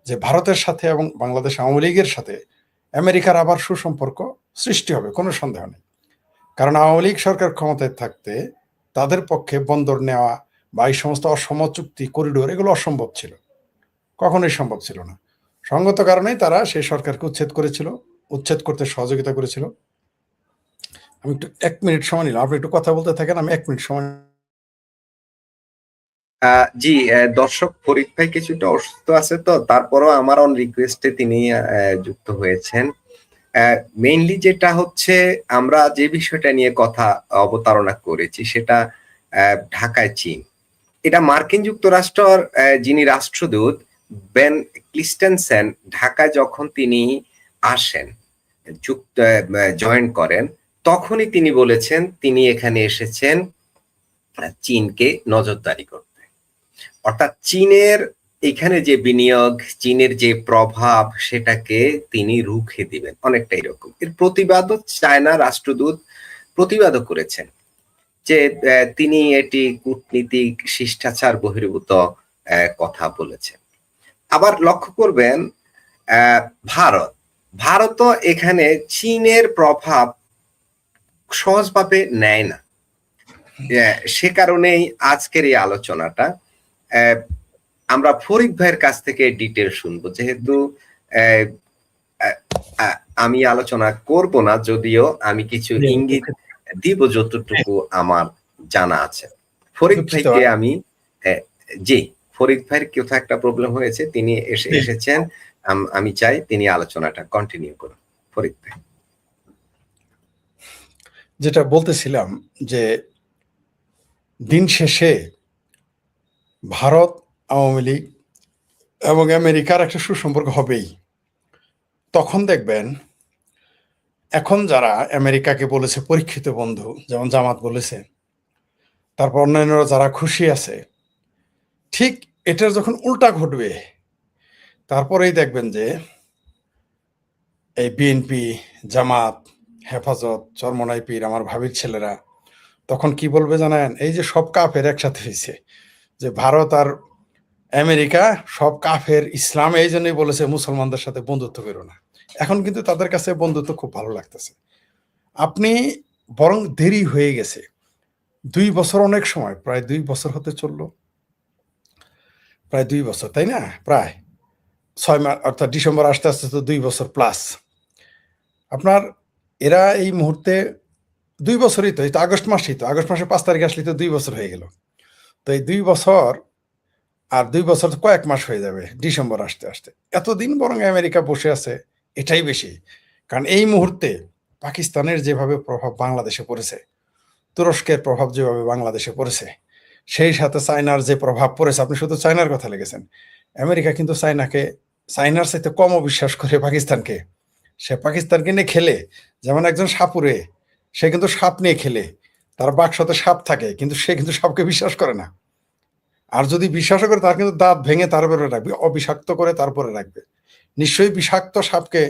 যে ভারতের সাথে এবং বাংলাদেশ আওয়ামী লীগের সাথে আমেরিকার আবার সুসম্পর্ক সৃষ্টি হবে, কোনো সন্দেহ নেই। কারণ আওয়ামী লীগ সরকার ক্ষমতায় থাকতে তাদের পক্ষে বন্দর নেওয়া বা এই সমস্ত অসম চুক্তি করিডোর এগুলো অসম্ভব ছিল, কখনোই সম্ভব ছিল না। সঙ্গত কারণেই তারা সেই সরকারকে উচ্ছেদ করতে সহযোগিতা করেছিল। আমি একটু 1 মিনিট সময় নিলাম, আপনি একটু কথা বলতে থাকেন, আমি 1 মিনিট সময়। জি, দর্শক ফরিদ ভাই কিছুটা অসুস্থ আছে, তো তারপরও আমার অন রিকোয়েস্টে তিনি যুক্ত হয়েছেন। মেইনলি যেটা হচ্ছে, আমরা যে বিষয়টা নিয়ে কথা অবতারণা করেছি সেটা ঢাকায় চীন। এটা মার্কিন যুক্তরাষ্ট্রের যিনি রাষ্ট্রদূত বেন ক্রিস্টেনসেন ঢাকায় যখন তিনি আসেন, জয়েন করেন, তখনই তিনি বলেছেন তিনি এখানে এসেছেন চীনকে নজরদারি করতে। অর্থাৎ চীনের এখানে যে বিনিয়োগ, চীনের যে প্রভাব, সেটাকে তিনি রুখে দিবেন, অনেকটা এরকম। এর প্রতিবাদও চায়না রাষ্ট্রদূত প্রতিবাদও করেছেন যে তিনি এটি কূটনীতিক শিষ্টাচার বহির্ভূত কথা বলেছেন। আবার লক্ষ্য করবেন ভারতও এখানে চীনের প্রভাব সহজভাবে নেয় না। সে কারণেই আজকের এই আলোচনাটা আমরা ফরিদ ভাইয়ের কাছ থেকে ডিটেল শুনবো, যেহেতু আমি আলোচনা করব না, যদিও আমি কিছু ইঙ্গিত দিব যতটুকু আমার জানা আছে। ফরিদ ভাইকে আমি জি, ফরিদ ভাইয়ের কোথাও একটা প্রবলেম হয়েছে, তিনি এসেছেন, আমি চাই তিনি আলোচনাটা কন্টিনিউ করুন। ফরিদ ভাই, যেটা বলতেছিলাম যে দিন শেষে ভারত, আওয়ামী লীগ এবং আমেরিকার একটা সুসম্পর্ক হবেই। তখন দেখবেন এখন যারা আমেরিকাকে বলেছে পরীক্ষিত বন্ধু, যেমন জামাত বলেছে, তারপর অন্যান্যরা যারা খুশি আছে, ঠিক এটার যখন উল্টা ঘটবে, তারপরেই দেখবেন যে এই বিএনপি, জামাত, হেফাজত, চরমনাই পীর, আমার ভাবির ছেলেরা তখন কি বলবে জানেন? এই যে সব কাফের একসাথে হয়েছে, যে ভারত আর আমেরিকা সব কাফের, ইসলাম এই জন্যই বলেছে মুসলমানদের সাথে বন্ধুত্ব করো না। এখন কিন্তু তাদের কাছে বন্ধুত্ব খুব ভালো লাগতেছে। আপনি বরং দেরি হয়ে গেছে, 2 বছর অনেক সময়, প্রায় 2 বছর হতে চললো, প্রায় 2 বছর, তাই না? প্রায় 6 মাস, অর্থাৎ ডিসেম্বর আসতে আসতে তো 2 বছর প্লাস। আপনার এরা এই মুহূর্তে 2 বছরই তো, এই তো আগস্ট মাসেই তো, আগস্ট মাসের 5 তারিখে আসলে তো 2 বছর হয়ে গেল। তো এই 2 বছর আর 2 বছর কয়েক মাস হয়ে যাবে ডিসেম্বর আসতে আসতে। এতদিন বরং আমেরিকা বসে আছে, এটাই বেশি। কারণ এই মুহূর্তে পাকিস্তানের যেভাবে প্রভাব বাংলাদেশে পড়েছে, তুরস্কের প্রভাব যেভাবে বাংলাদেশে পড়েছে, সেই সাথে চায়নার যে প্রভাব পড়েছে, আপনি শুধু চায়নার কথা লেগেছেন, আমেরিকা কিন্তু চায়নার সাথে কমও বিশ্বাস করে পাকিস্তানকে। সে পাকিস্তানকে নিয়ে খেলে, যেমন একজন সাপুরে, সে কিন্তু সাপ নিয়ে খেলে, তার বাক্সতে সাপ থাকে, কিন্তু সে কিন্তু সাপকে বিশ্বাস করে না। আর যদি বিশ্বাসও করে, তার কিন্তু দাঁত ভেঙে তারপরে রাখবে, অবিষাক্ত করে তারপরে রাখবে। নিশ্চয়ই বিষাক্ত সাপকে,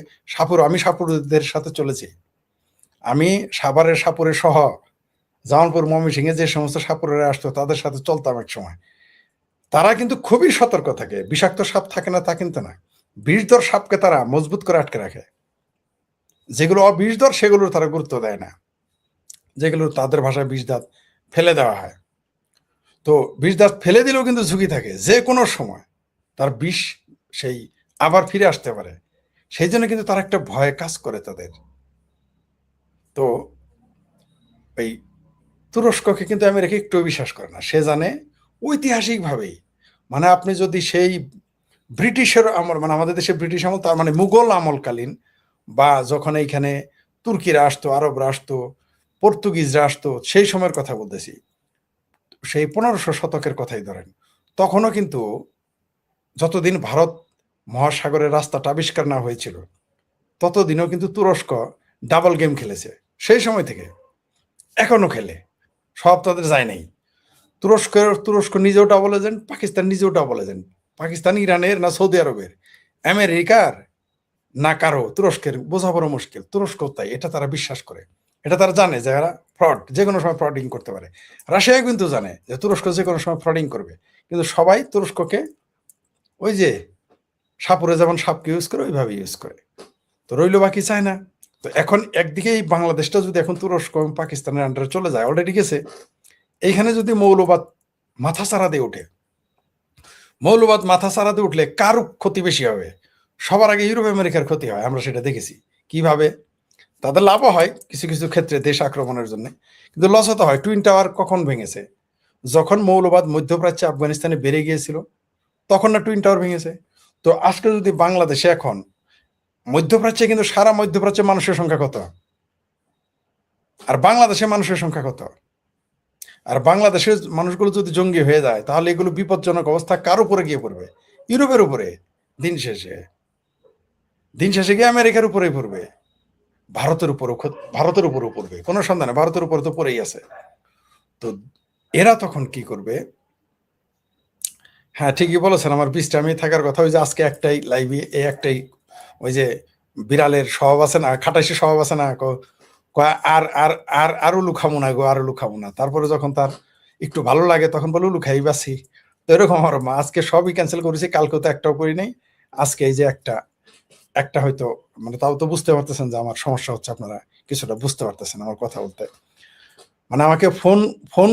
আমি সাপুরদের সাথে চলেছি, আমি সাভারের সাপুরে সহ জামালপুর ময়মনসিংহে যে সমস্ত সাপুরেরা আসতো তাদের সাথে চলতাম এক সময়। তারা কিন্তু খুবই সতর্ক থাকে, বিষাক্ত সাপ থাকে না তা কিন্তু না, বিষধর সাপকে তারা মজবুত করে আটকে রাখে। যেগুলো অবিষধর সেগুলোর তারা গুরুত্ব দেয় না, যেগুলো তাদের ভাষায় বিষদাঁত ফেলে দেওয়া হয়। তো বিষদাঁত ফেলে দিলেও কিন্তু ঝুঁকি থাকে, যে কোনো সময় তার বিষ সেই আবার ফিরে আসতে পারে। সেই জন্য কিন্তু তার একটা ভয় কাজ করে তাদের। তো এই তুরস্ককে কিন্তু আমেরিকা একটু বিশ্বাস করে না। সে জানে ঐতিহাসিকভাবেই, মানে আপনি যদি সেই ব্রিটিশের আমল, মানে আমাদের দেশে ব্রিটিশ আমল, তার মানে মুঘল আমলকালীন, বা যখন এইখানে তুর্কিরা আসতো, আরবরা আসতো, পর্তুগিজরা আসতো, সেই সময়ের কথা বলতেছি, সেই 1500 শতকের কথাই ধরেন, তখনও কিন্তু যতদিন ভারত মহাসাগরের রাস্তাটা আবিষ্কার না হয়েছিল, ততদিনও কিন্তু তুরস্ক ডাবল গেম খেলেছে। সেই সময় থেকে এখনো খেলে, সব তাদের যায় নাই। তুরস্ক নিজেও ডাবল এজেন্ট, পাকিস্তান নিজেও ডাবল এজেন্ট। পাকিস্তান ইরানের না সৌদি আরবের, আমেরিকার না কারো, তুরস্কের বোঝা বড় মুশকিল। তুরস্ক তাই, এটা তারা বিশ্বাস করে, এটা তারা জানে যে এরা ফ্রড, যে কোনো সময় ফ্রডিং করতে পারে। রাশিয়া কিন্তু জানে যে তুরস্ক যে কোনো সময় ফ্রডিং করবে, কিন্তু সবাই তুরস্ককে ওই যে সাপুরে যেমন সাপকে ইউজ করে ওইভাবে ইউজ করে। তো রইল বাকি চায়না। তো এখন একদিকে এই বাংলাদেশটা যদি এখন তুরস্ক এবং পাকিস্তানের আন্ডারে চলে যায়, অলরেডি গেছে, এইখানে যদি মৌলবাদ মাথা চারা দিয়ে ওঠে, মৌলবাদ মাথা চারা দিয়ে উঠলে কার ক্ষতি বেশি হবে? সবার আগে ইউরোপ আমেরিকার ক্ষতি হয়, আমরা সেটা দেখেছি। কিভাবে? তাদের লাভও হয় কিছু কিছু ক্ষেত্রে দেশ আক্রমণের জন্য, কিন্তু লস হতে হয়। টুইন টাওয়ার কখন ভেঙেছে? যখন মৌলবাদ মধ্যপ্রাচ্যে আফগানিস্তানে বেড়ে গিয়েছিল, তখন না টুইন টাওয়ার ভেঙেছে? তো আজকে যদি বাংলাদেশে এখন মধ্যপ্রাচ্যে, কিন্তু সারা মধ্যপ্রাচ্যে মানুষের সংখ্যা কত, আর বাংলাদেশে মানুষের সংখ্যা কত? আর বাংলাদেশের মানুষগুলো যদি জঙ্গি হয়ে যায়, তাহলে এগুলো বিপজ্জনক অবস্থা কার উপরে গিয়ে পড়বে? ইউরোপের উপরে। দিন শেষে দিন শেষে গিয়ে আমেরিকার উপরেই পড়বে, ভারতের উপরও পড়বে, কোনো সন্দেহ নেই, ভারতের উপরে তো পড়েই আছে। তো এরা তখন কি করবে? হ্যাঁ, ঠিকই বলেছেন, আমার বিশ্রামে থাকার কথা। ওই যে আজকে একটাই লাইভে, এই একটাই, ওই যে বিড়ালের স্বভাব আছে না, খাটাইশি স্বভাব আছে না, আর আর আর আর উলু খাবো না গো, আর উলু খাবো না। তারপরে যখন তার একটু ভালো লাগে তখন বলে উলু খাই বাসি। তো এরকম আমার মা, আজকে সবই ক্যান্সেল করেছি, কালকেও তো একটাও করি নাই। আজকে এই যে একটা একটা হয়তো, মানে তাও তো বুঝতে পারতেছেন যে আমার সমস্যা হচ্ছে, আপনারা কিছুটা বুঝতে পারতেছেন আমার কথা বলতে। মানে আমাকে ফোন ফোন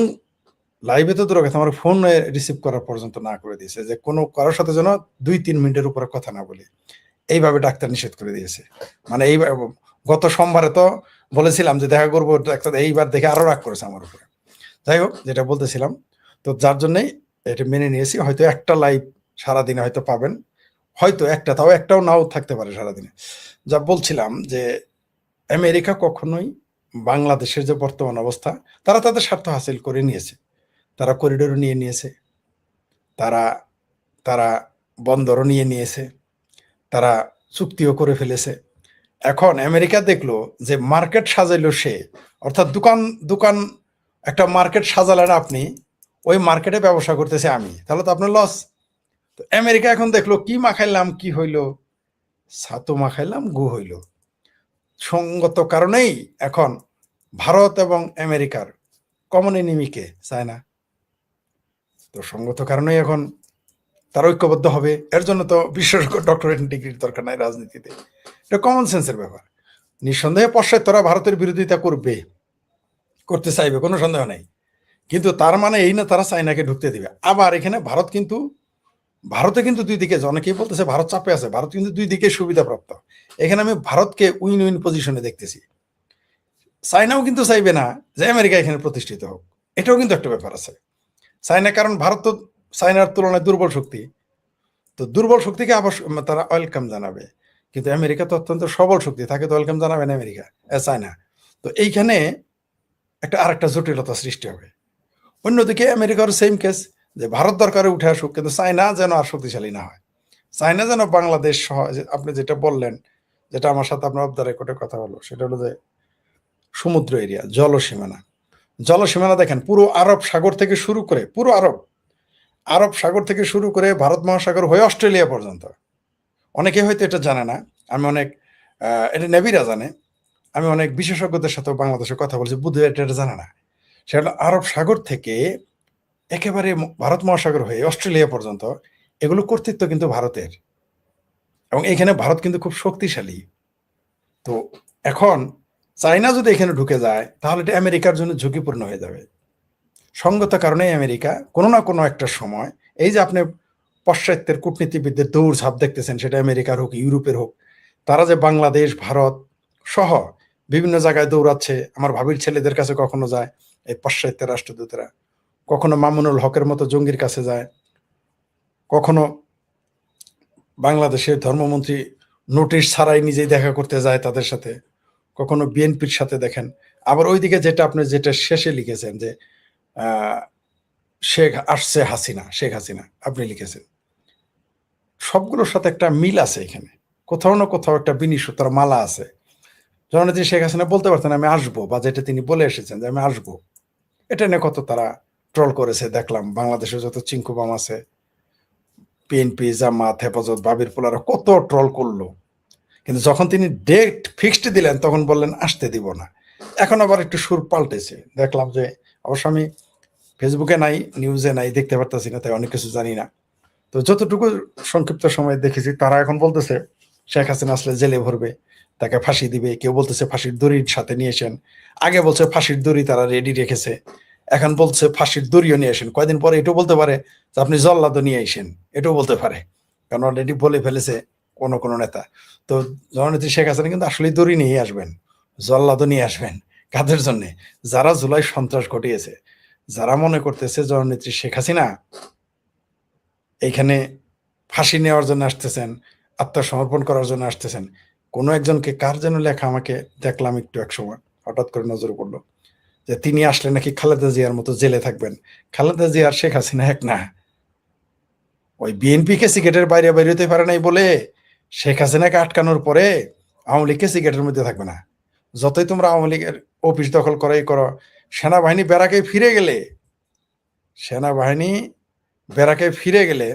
লাইভে তো দূরের কথা, আমার ফোন রিসিভ করার পর্যন্ত না করে দিয়েছে, যে কোনো কারোর সাথে যেন 2-3 মিনিটের উপরে কথা না বলি, এইভাবে ডাক্তার নিষেধ করে দিয়েছে। মানে এই গত সোমবারে তো বলেছিলাম যে দেখা করবো ডাক্তার, এইবার দেখে আরো রাগ করেছে আমার উপরে। যাই হোক, যেটা বলতেছিলাম, তো যার জন্যই এটা মেনে নিয়েছি। হয়তো একটা লাইভ সারাদিনে হয়তো পাবেন, হয়তো একটা, তাও একটাও নাও থাকতে পারে সারাদিনে। যা বলছিলাম যে আমেরিকা কখনোই বাংলাদেশের যে বর্তমান অবস্থা, তারা তাদের স্বার্থ হাসিল করে নিয়েছে। তারা করিডোর নিয়ে নিয়েছে, তারা তারা বন্দরও নিয়ে নিয়েছে, তারা চুক্তিও করে ফেলেছে। এখন আমেরিকা দেখলো যে মার্কেট সাজাইলো সে, অর্থাৎ দোকান দোকান একটা মার্কেট সাজালেন আপনি, ওই মার্কেটে ব্যবসা করতেছে আমি, তাহলে তো আপনার লস। তো আমেরিকা এখন দেখলো কি মাখাইলাম কি হইল, ছাতু মাখাইলাম গু হইল। সঙ্গত কারণেই এখন ভারত এবং আমেরিকার কমন এনিমিকে চায় না। তো সঙ্গত কারণেই এখন তারা ঐক্যবদ্ধ হবে। এর জন্য তো বিশেষজ্ঞ ডক্টরেট ডিগ্রির দরকার নাই রাজনীতিতে, এটা কমন সেন্সের ব্যাপার। নিঃসন্দেহে পশ্চাৎ ভারতের বিরোধিতা করবে, করতে চাইবে, কোনো সন্দেহ নাই। কিন্তু তার মানে এই না তারা চাইনাকে ঢুকতে দিবে। আবার এখানে ভারতে কিন্তু দুই দিকে, অনেকেই বলতেছে ভারত চাপে আছে, ভারত কিন্তু দুই দিকে সুবিধাপ্রাপ্ত। এখানে আমি ভারতকে উইন উইন পজিশনে দেখতেছি। চাইনাও কিন্তু চাইবে না যে আমেরিকা এখানে প্রতিষ্ঠিত হোক, এটাও কিন্তু একটা ব্যাপার আছে। চাইনা, কারণ ভারত তো চাইনার তুলনায় দুর্বল শক্তি, তো দুর্বল শক্তিকে আবার তারা ওয়েলকাম জানাবে। কিন্তু আমেরিকা তো অত্যন্ত সবল শক্তি, তাকে তো ওয়েলকাম জানাবে না আমেরিকা, চায়না। তো এইখানে আরেকটা জটিলতা সৃষ্টি হবে। অন্যদিকে আমেরিকার সেম কেস, যে ভারত দরকারে উঠে আসুক, কিন্তু চায়না যেন আর শক্তিশালী না হয়। চায়না যেন বাংলাদেশ সহ, আপনি যেটা বললেন, যেটা আমার সাথে আপনার অফ দ্য রেকর্ডে কথা হলো, সেটা হলো যে সমুদ্র এরিয়া, জলসীমানা দেখেন, পুরো আরব সাগর থেকে শুরু করে, পুরো আরব সাগর থেকে শুরু করে ভারত মহাসাগর হয়ে অস্ট্রেলিয়া পর্যন্ত। অনেকে হয়তো এটা জানে না, আমি অনেক এটা নেভিরা জানে, আমি অনেক বিশেষজ্ঞদের সাথে বাংলাদেশে কথা বলছি, বুধ এটা জানে না। সেটা আরব সাগর থেকে একেবারে ভারত মহাসাগর হয়ে অস্ট্রেলিয়া পর্যন্ত, এগুলো কর্তৃত্ব কিন্তু ভারতের, এবং এখানে ভারত কিন্তু খুব শক্তিশালী। তো এখন চায়না যদি এখানে ঢুকে যায়, তাহলে এটা আমেরিকার জন্য ঝুঁকিপূর্ণ হয়ে যাবে। সঙ্গত কারণে আমেরিকা কোনো না কোনো একটা সময়, এই যে আপনি পাশ্চাত্যের কূটনীতিবিদদের দৌড়ঝাঁপ দেখতেছেন, সেটা আমেরিকার হোক ইউরোপের হোক, তারা যে বাংলাদেশ ভারত সহ বিভিন্ন জায়গায় দৌড়াচ্ছে। আমার ভাবির ছেলেদের কাছে কখনো যায় এই পাশ্চাত্যের রাষ্ট্রদূতেরা, কখনো মামুনুল হকের মতো জঙ্গির কাছে যায়, কখনো বাংলাদেশের ধর্মমন্ত্রী নোটিশ ছাড়াই নিজেই দেখা করতে যায় তাদের সাথে, কখনো বিএনপির সাথে দেখেন। আবার ওইদিকে যেটা শেষে লিখেছেন যে শেখ হাসিনা আপনি লিখেছেন, সবগুলোর সাথে একটা মিল আছে এখানে, কোথাও না কোথাও একটা বিনিশুতার মালা আছে। জননেত্রী শেখ হাসিনা বলতে পারতেন আমি আসবো, বা যেটা তিনি বলে এসেছেন যে আমি আসবো, এটা নিয়ে কত তারা ট্রল করেছে দেখলাম। বাংলাদেশে যত চিঙ্কুবাম আছে, বিএনপি জামাত হেফাজত বাবির পোলারা কত ট্রল করলো, কিন্তু যখন তিনি ডেট ফিক্সড দিলেন তখন বললেন আসতে দিব না। এখন আবার একটু সুর পাল্টেছে দেখলাম, যে অবশ্য আমি ফেসবুকে নাই, নিউজে নাই, দেখতে পারতেছি না, তাই অনেক কিছু জানি না। তো যতটুকু সংক্ষিপ্ত সময় দেখেছি তারা এখন বলতেছে শেখ হাসিনা আসলে জেলে ভরবে, তাকে ফাঁসি দিবে, কেউ বলতেছে ফাঁসির দড়ির সাথে নিয়ে আসেন, আগে বলছে ফাঁসির দড়ি তারা রেডি রেখেছে, এখন বলছে ফাঁসির দড়িও নিয়ে আসেন, কয়দিন পরে এটাও বলতে পারে যে আপনি জল্লাদও নিয়ে আসেন, এটাও বলতে পারে, কারণ অলরেডি বলে ফেলেছে কোনো কোনো নেতা। তো জননেত্রী শেখ হাসিনা কিন্তু আসলেই দড়ি নিয়ে আসবেন, জল্লাদও নিয়ে আসবেন। কাদের জন্যে? যারা জুলাই সন্ত্রাস ঘটিয়েছে, যারা মনে করতেছে জননেত্রী শেখ হাসিনা এইখানে ফাঁসি নেওয়ার জন্য আসতেছেন, আত্মসমর্পণ করার জন্য আসতেছেন। কোনো একজনকে কার যেন লেখা আমাকে দেখলাম একটু এক সময়, হঠাৎ করে নজরে পড়লো যে তিনি আসলে নাকি খালেদা জিয়ার মতো জেলে থাকবেন। খালেদা জিয়া আর শেখ হাসিনা এক না। ওই বিএনপি কে সিগারেটের বাইরে বেরোতে পারে নাই বলে শেখ হাসিনাকে আটকানোর পরে আওয়ামী লীগকে সিগারেটের মধ্যে থাকবে না। যতই তোমরা আওয়ামী লীগের অফিস দখল করাই করো, সেনাবাহিনী ব্যারাকে ফিরে গেলে, সেনাবাহিনী ব্যারাকে ফিরে গেলে,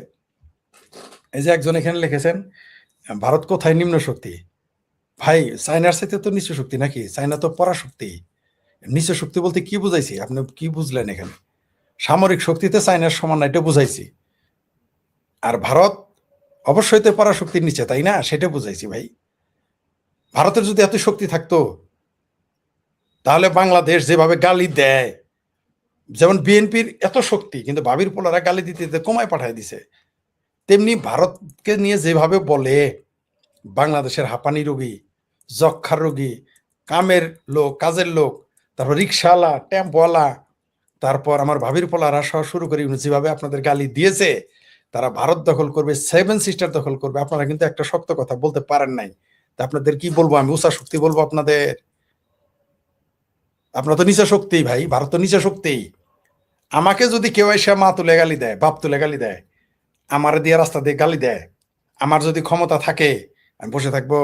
এই যে একজন এখানে লিখেছেন ভারত কোথায় নিম্ন শক্তি। ভাই চায়নার সাথে তো নিচু শক্তি নাকি? চায়না তো পরাশক্তি। নিচু শক্তি বলতে কি বুঝাইছি? আপনি কি বুঝলেন এখানে? সামরিক শক্তিতে চায়নার সমান না, এটা বুঝাইছি। আর ভারত অবশ্যই তো পরাশক্তির নিচে, তাই না? সেটা বুঝাইছি ভাই। ভারতের যদি এত শক্তি থাকতো তাহলে বাংলাদেশ যেভাবে গালি দেয়, যেমন বিএনপির এত শক্তি কিন্তু ভাবির পোলারা গালি দিতে দিতে কমায় পাঠায় দিছে, তেমনি ভারতকে নিয়ে যেভাবে বলে বাংলাদেশের হাঁপানি রোগী, যক্ষার রোগী, কামের লোক, কাজের লোক, তারপর রিক্সাওয়ালা, টেম্পোওয়ালা, তারপর আমার ভাবির পোলারা সহ শুরু করে যেভাবে আপনাদের গালি দিয়েছে, তারা ভারত দখল করবে, সেভেন সিস্টার দখল করবে, আপনারা কিন্তু একটা শক্ত কথা বলতে পারেন নাই। তা আপনাদের কি বলবো? আমি উষা শক্তি বলবো আপনাদের? আপনারা তো নিচা শক্তি ভাই, ভারত তো নিচা শক্তি। আমাকে যদি কেউ এসে মা তুলে গালি দেয়, বাপ তুলে গালি দেয়, আমার দিয়ে রাস্তা দিয়ে গালি দেয়, আমার যদি ক্ষমতা থাকে আমি বসে থাকবো?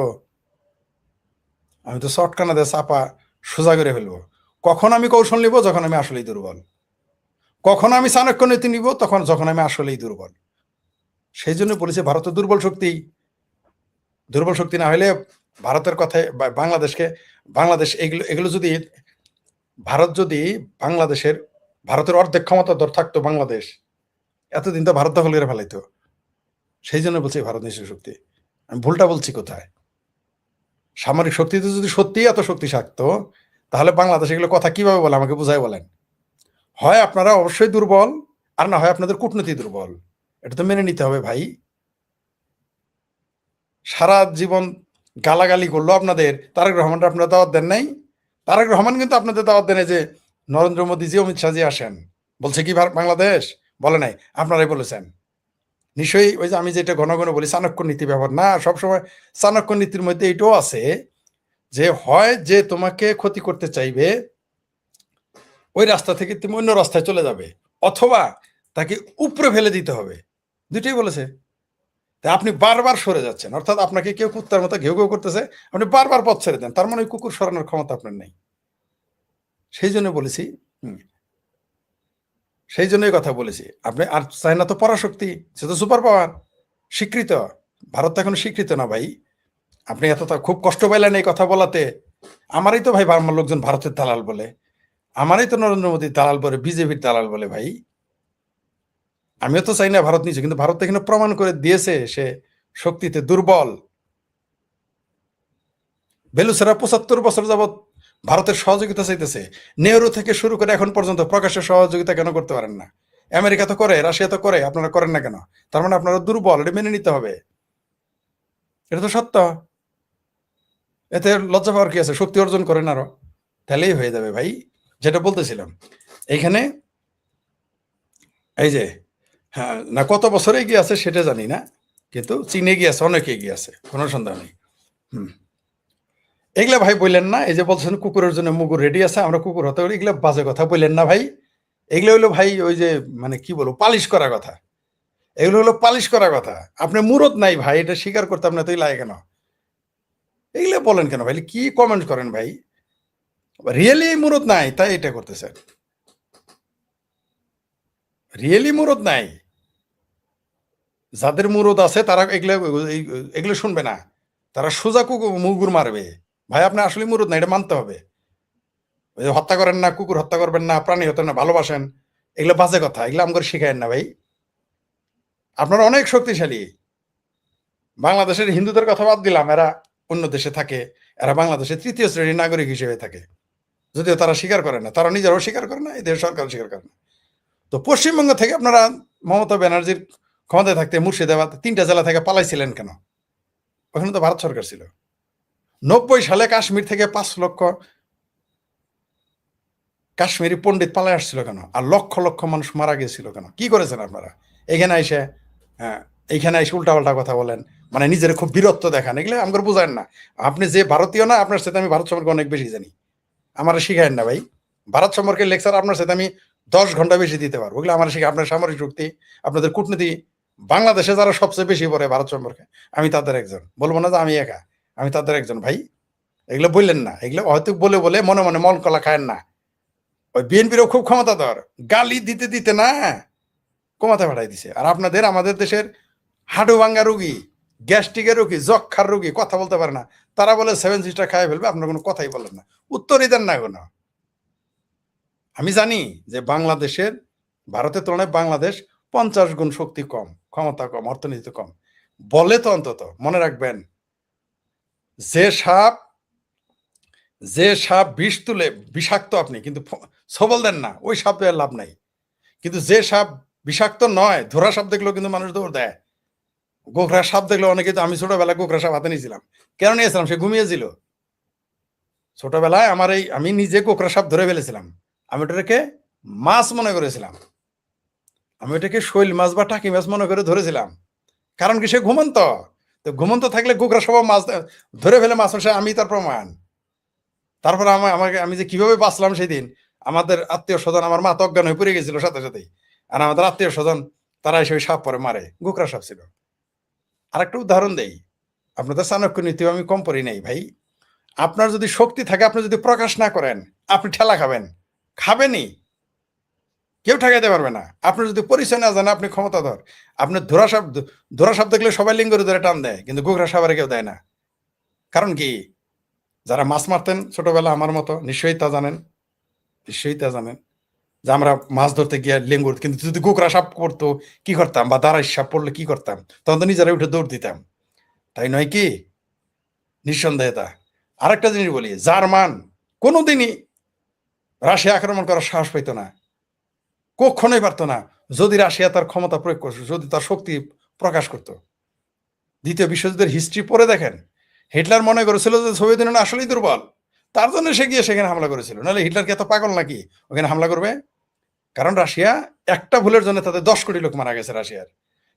আমি তো শর্টকানা দিয়ে চাপা সোজা করে ফেলবো। কখন আমি কৌশল নিব? যখন আমি আসলেই দুর্বল। কখন আমি চাণক্য নীতি নিব? তখন যখন আমি আসলেই দুর্বল। সেই জন্য বলেছে ভারত দুর্বল শক্তি। দুর্বল শক্তি না হলে ভারতের কথায় বাংলাদেশকে, বাংলাদেশ এগুলো এগুলো যদি ভারত যদি বাংলাদেশের, ভারতের অর্ধেক ক্ষমতা ধর থাকতো বাংলাদেশ, এতদিন তো ভারত দখল করে ফেলাইতো। সেই জন্য বলছি ভারত নিশ্চয় শক্তি। আমি ভুলটা বলছি কোথায়? সামরিক শক্তিতে যদি সত্যি এত শক্তি থাকতো তাহলে বাংলাদেশ এগুলো কথা কিভাবে বলে আমাকে বুঝাই বলেন। হয় আপনারা অবশ্যই দুর্বল, আর না হয় আপনাদের কূটনীতি দুর্বল। এটা তো মেনে নিতে হবে ভাই। সারা জীবন গালাগালি করলো আপনাদের তারেক রহমানরা, আপনারা দাওয়াত দেন নাই? তারেক রহমান কিন্তু আপনাদের দাওয়াত দেন যে নরেন্দ্র মোদীজি, অমিত শাহজি আসেন। বলছে কি বাংলাদেশ? বলে নাই, আপনারাই বলেছেন। নিশ্চয়ই ওই যে আমি যেটা ঘন ঘন বলি চাণক্য নীতি ব্যবহার না, সবসময় চাণক্য নীতির মধ্যে এইটাও আছে যে হয় যে তোমাকে ক্ষতি করতে চাইবে ওই রাস্তা থেকে তুমি অন্য রাস্তায় চলে যাবে, অথবা তাকে উপরে ফেলে দিতে হবে। দুইটাই বলেছে। তাই আপনি বারবার সরে যাচ্ছেন, অর্থাৎ আপনাকে কেউ কুত্তার মতো ঘেউ ঘেউ করতেছে, আপনি বারবার পথ ছেড়ে দেন, তার মানে ওই কুকুর সরানোর ক্ষমতা আপনার নেই। সেই জন্য বলেছি, সেই জন্যই কথা বলেছি। আপনি আর চায়না তো পরাশক্তি, সে তো সুপার পাওয়ার, স্বীকৃত। ভারত তো এখন স্বীকৃত না ভাই। আপনি এত খুব কষ্ট পাইলেন এই কথা বলাতে। আমারই তো ভাই আমার লোকজন ভারতের দালাল বলে, আমারই তো নরেন্দ্র মোদীর দালাল বলে, বিজেপির দালাল বলে ভাই। আমিও তো চাই না ভারত নিচে, কিন্তু ভারত এখানে প্রমাণ করে দিয়েছে সে শক্তিতে দুর্বল। বেলুসেরা ৭৫ বছর যাবৎ ভারতের সহযোগিতা চাইতেছে, নেহরু থেকে শুরু করে এখন পর্যন্ত প্রকাশ্যে সহযোগিতা কেন করতে পারেন না? আমেরিকা তো করে, রাশিয়া তো করে, আপনারা করেন না কেন? তার মানে আপনারা দুর্বল, এটা মেনে নিতে হবে। এটা তো সত্য। এতে লজ্জা পাওয়ার কি আছে? শক্তি অর্জন করেন আরো, তাহলেই হয়ে যাবে ভাই। যেটা বলতেছিলাম এইখানে, এই যে হ্যাঁ না, কত বছরে এগিয়ে আছে সেটা জানি না, কিন্তু চীনে এগিয়ে আছে, অনেক এগিয়ে আছে, কোনো সন্দেহ নেই। এগুলা ভাই বললেন না, এই যে বলছেন কুকুরের জন্য মুগুর রেডি আছে, আমরা কুকুর হতে পারি, এগুলা বাজে কথা বললেন না ভাই। এগুলো হলো ভাই ওই যে মানে কি বলবো, পালিশ করা কথা। এগুলো হলো পালিশ করা কথা। আপনি মুরত নাই ভাই, এটা স্বীকার করতে আপনার তুই লাগে কেন? এগুলো বলেন কেন ভাই? কি কমেন্ট করেন ভাই? রিয়েলি মুরত নাই তাই এটা করতেছেন? রিয়েলি মুরত নাই? যাদের মুরত আছে তারা এগুলো এগুলো শুনবে না, তারা সোজা মুগুর মারবে। ভাই আপনি আসলে মুরত নাই, এটা মানতে হবে। ওই যে হত্যা করেন না, কুকুর হত্যা করবেন না, প্রাণী হত্যা না, ভালোবাসেন, এগুলো বাজে কথা, এগুলো আমাকে শিখায়েন না ভাই। আপনারা অনেক শক্তিশালী। বাংলাদেশের হিন্দুদের কথা বাদ দিলাম, এরা অন্য দেশে থাকে, এরা বাংলাদেশের তৃতীয় শ্রেণীর নাগরিক হিসেবে থাকে, যদিও তারা স্বীকার করে না, তারা নিজেরাও স্বীকার করে না, এই দেশের সরকার স্বীকার করে না। তো পশ্চিমবঙ্গ থেকে আপনারা মমতা ব্যানার্জির ক্ষমতায় থাকতে মুর্শিদাবাদ 3টা জেলা থেকে পালাইছিলেন কেন? ওখানে তো ভারত সরকার ছিল। 90 সালে কাশ্মীর থেকে 5 লক্ষ কাশ্মীরি পণ্ডিত পালায় আসছিল কেন? আর লক্ষ লক্ষ মানুষ মারা গিয়েছিল কেন? কি করেছেন আপনারা? এখানে এসে হ্যাঁ, এইখানে এসে উল্টাপাল্টা কথা বলেন, মানে নিজের খুব বীরত্ব দেখান, এগুলো আমাকে বুঝায় না। আপনি যে ভারতীয় না, আপনার সাথে আমি ভারত সম্পর্কে অনেক বেশি জানি। আমার শিখায়েন না ভাই। ভারত সম্পর্কে লেকচার আপনার সাথে আমি 10 ঘন্টা বেশি দিতে পারবো। ওগুলো আমার শিখে আপনার সামরিক শক্তি, আপনাদের কূটনীতি, বাংলাদেশে যারা সবচেয়ে বেশি পড়ে ভারত সম্পর্কে, আমি তাদের একজন। বলবো না যে আমি একা, আমি তাদের একজন ভাই। এগুলো বললেন না, এগুলো হয়তো বলে বলে মনে মনে মল কলা খায়েন না। ওই বিএনপিরও খুব ক্ষমতাধর, গালি দিতে দিতে না ক্ষমতা পাঠাই দিছে। আর আপনাদের, আমাদের দেশের হাঁটু ভাঙ্গা রুগী, গ্যাস্ট্রিকের রুগী, যক্ষার রুগী, কথা বলতে পারে না, তারা বলে 7 সিস্টার খাই ফেলবে, আপনার কোনো কথাই বলেন না, উত্তরই দেন না কোনো। আমি জানি যে বাংলাদেশের, ভারতের তুলনায় বাংলাদেশ 50 গুণ শক্তি কম, ক্ষমতা কম, অর্থনীতি কম। বলে তো অন্তত মনে রাখবেন, যে সাপ বিষ তুলে বিষাক্ত, আপনি কিন্তু সবল দেন না, ওই সাপ দেওয়ার লাভ নাই। কিন্তু যে সাপ বিষাক্ত নয়, ধরা সাপ দেখলেও কিন্তু মানুষ দৌড় দেয়। গোখরা সাপ দেখলে অনেকে, তো আমি ছোটবেলায় গোখরা সাপ হাতে নিয়েছিলাম। কেন নিয়েছিলাম? সে ঘুমিয়েছিল। ছোটবেলায় আমি নিজে গোখরা সাপ ধরে ফেলেছিলাম। আমি ওটাকে মাছ মনে করেছিলাম, আমি ওটাকে শৈল মাছ বা টাকি মাছ মনে করে ধরেছিলাম। কারণ কি? সে ঘুমন্ত। তো ঘুমন্ত থাকলে গোখরা সাপ মাছ ধরে ফেলে, মাছ মাসে আমি তার প্রমাণ। তারপরে আমি যে কিভাবে বাঁচলাম সেদিন, আমাদের আত্মীয় স্বজন, আমার মা তো অজ্ঞান হয়ে পড়ে গেছিল সাথে সাথেই, আর আমাদের আত্মীয় স্বজন তারা এসে ওই সাপ পরে মারে, গোখরা সাপ ছিল। আরেকটা উদাহরণ দেই, আপনাদের চাণক্য নীতিও আমি কম পড়ি নাই ভাই। আপনার যদি শক্তি থাকে, আপনি যদি প্রকাশ না করেন, আপনি ঠেলা খাবেন, খাবেনই, কেউ ঠেকাইতে পারবে না। আপনার যদি পরিচয় না জানে আপনি ক্ষমতাধর, আপনি ধরা সাপ দেখলে সবাই লিঙ্গরে ধরে টান দেয়, কিন্তু গোখরা সাপের কেউ দেয় না। কারণ কি? যারা মাছ মারতেন ছোটবেলা আমার মতো, নিশ্চয়ই তা জানেন, নিশ্চয়ই তা জানেন যে আমরা মাছ ধরতে গিয়ে লেঙ্গুর, কিন্তু যদি গোখরা সাপ পড়তো কি করতাম, বা দাঁড়াই সাপ পড়লে কি করতাম? তখন তো নিজেরা উঠে দৌড় দিতাম, তাই নয় কি? নিঃসন্দেহে তা। আরেকটা জিনিস বলি, জার্মান কোনোদিনই রাশিয়া আক্রমণ করার সাহস পাইত না, কখনোই পারতো না, যদি রাশিয়া তার ক্ষমতা প্রয়োগ করতো, যদি তার শক্তি প্রকাশ করত। দ্বিতীয় বিশ্বযুদ্ধের হিস্ট্রি পড়ে দেখেন, হিটলার মনে করেছিল যে সোভিয়েত ইউনিয়ন আসলেই দুর্বল, তার জন্য সে গিয়ে সেখানে হামলা করেছিল। নাহলে হিটলার কি এত পাগল নাকি ওখানে হামলা করবে? কারণ রাশিয়া একটা ভুলের জন্য তাদের 10 কোটি লোক মারা গেছে রাশিয়ার,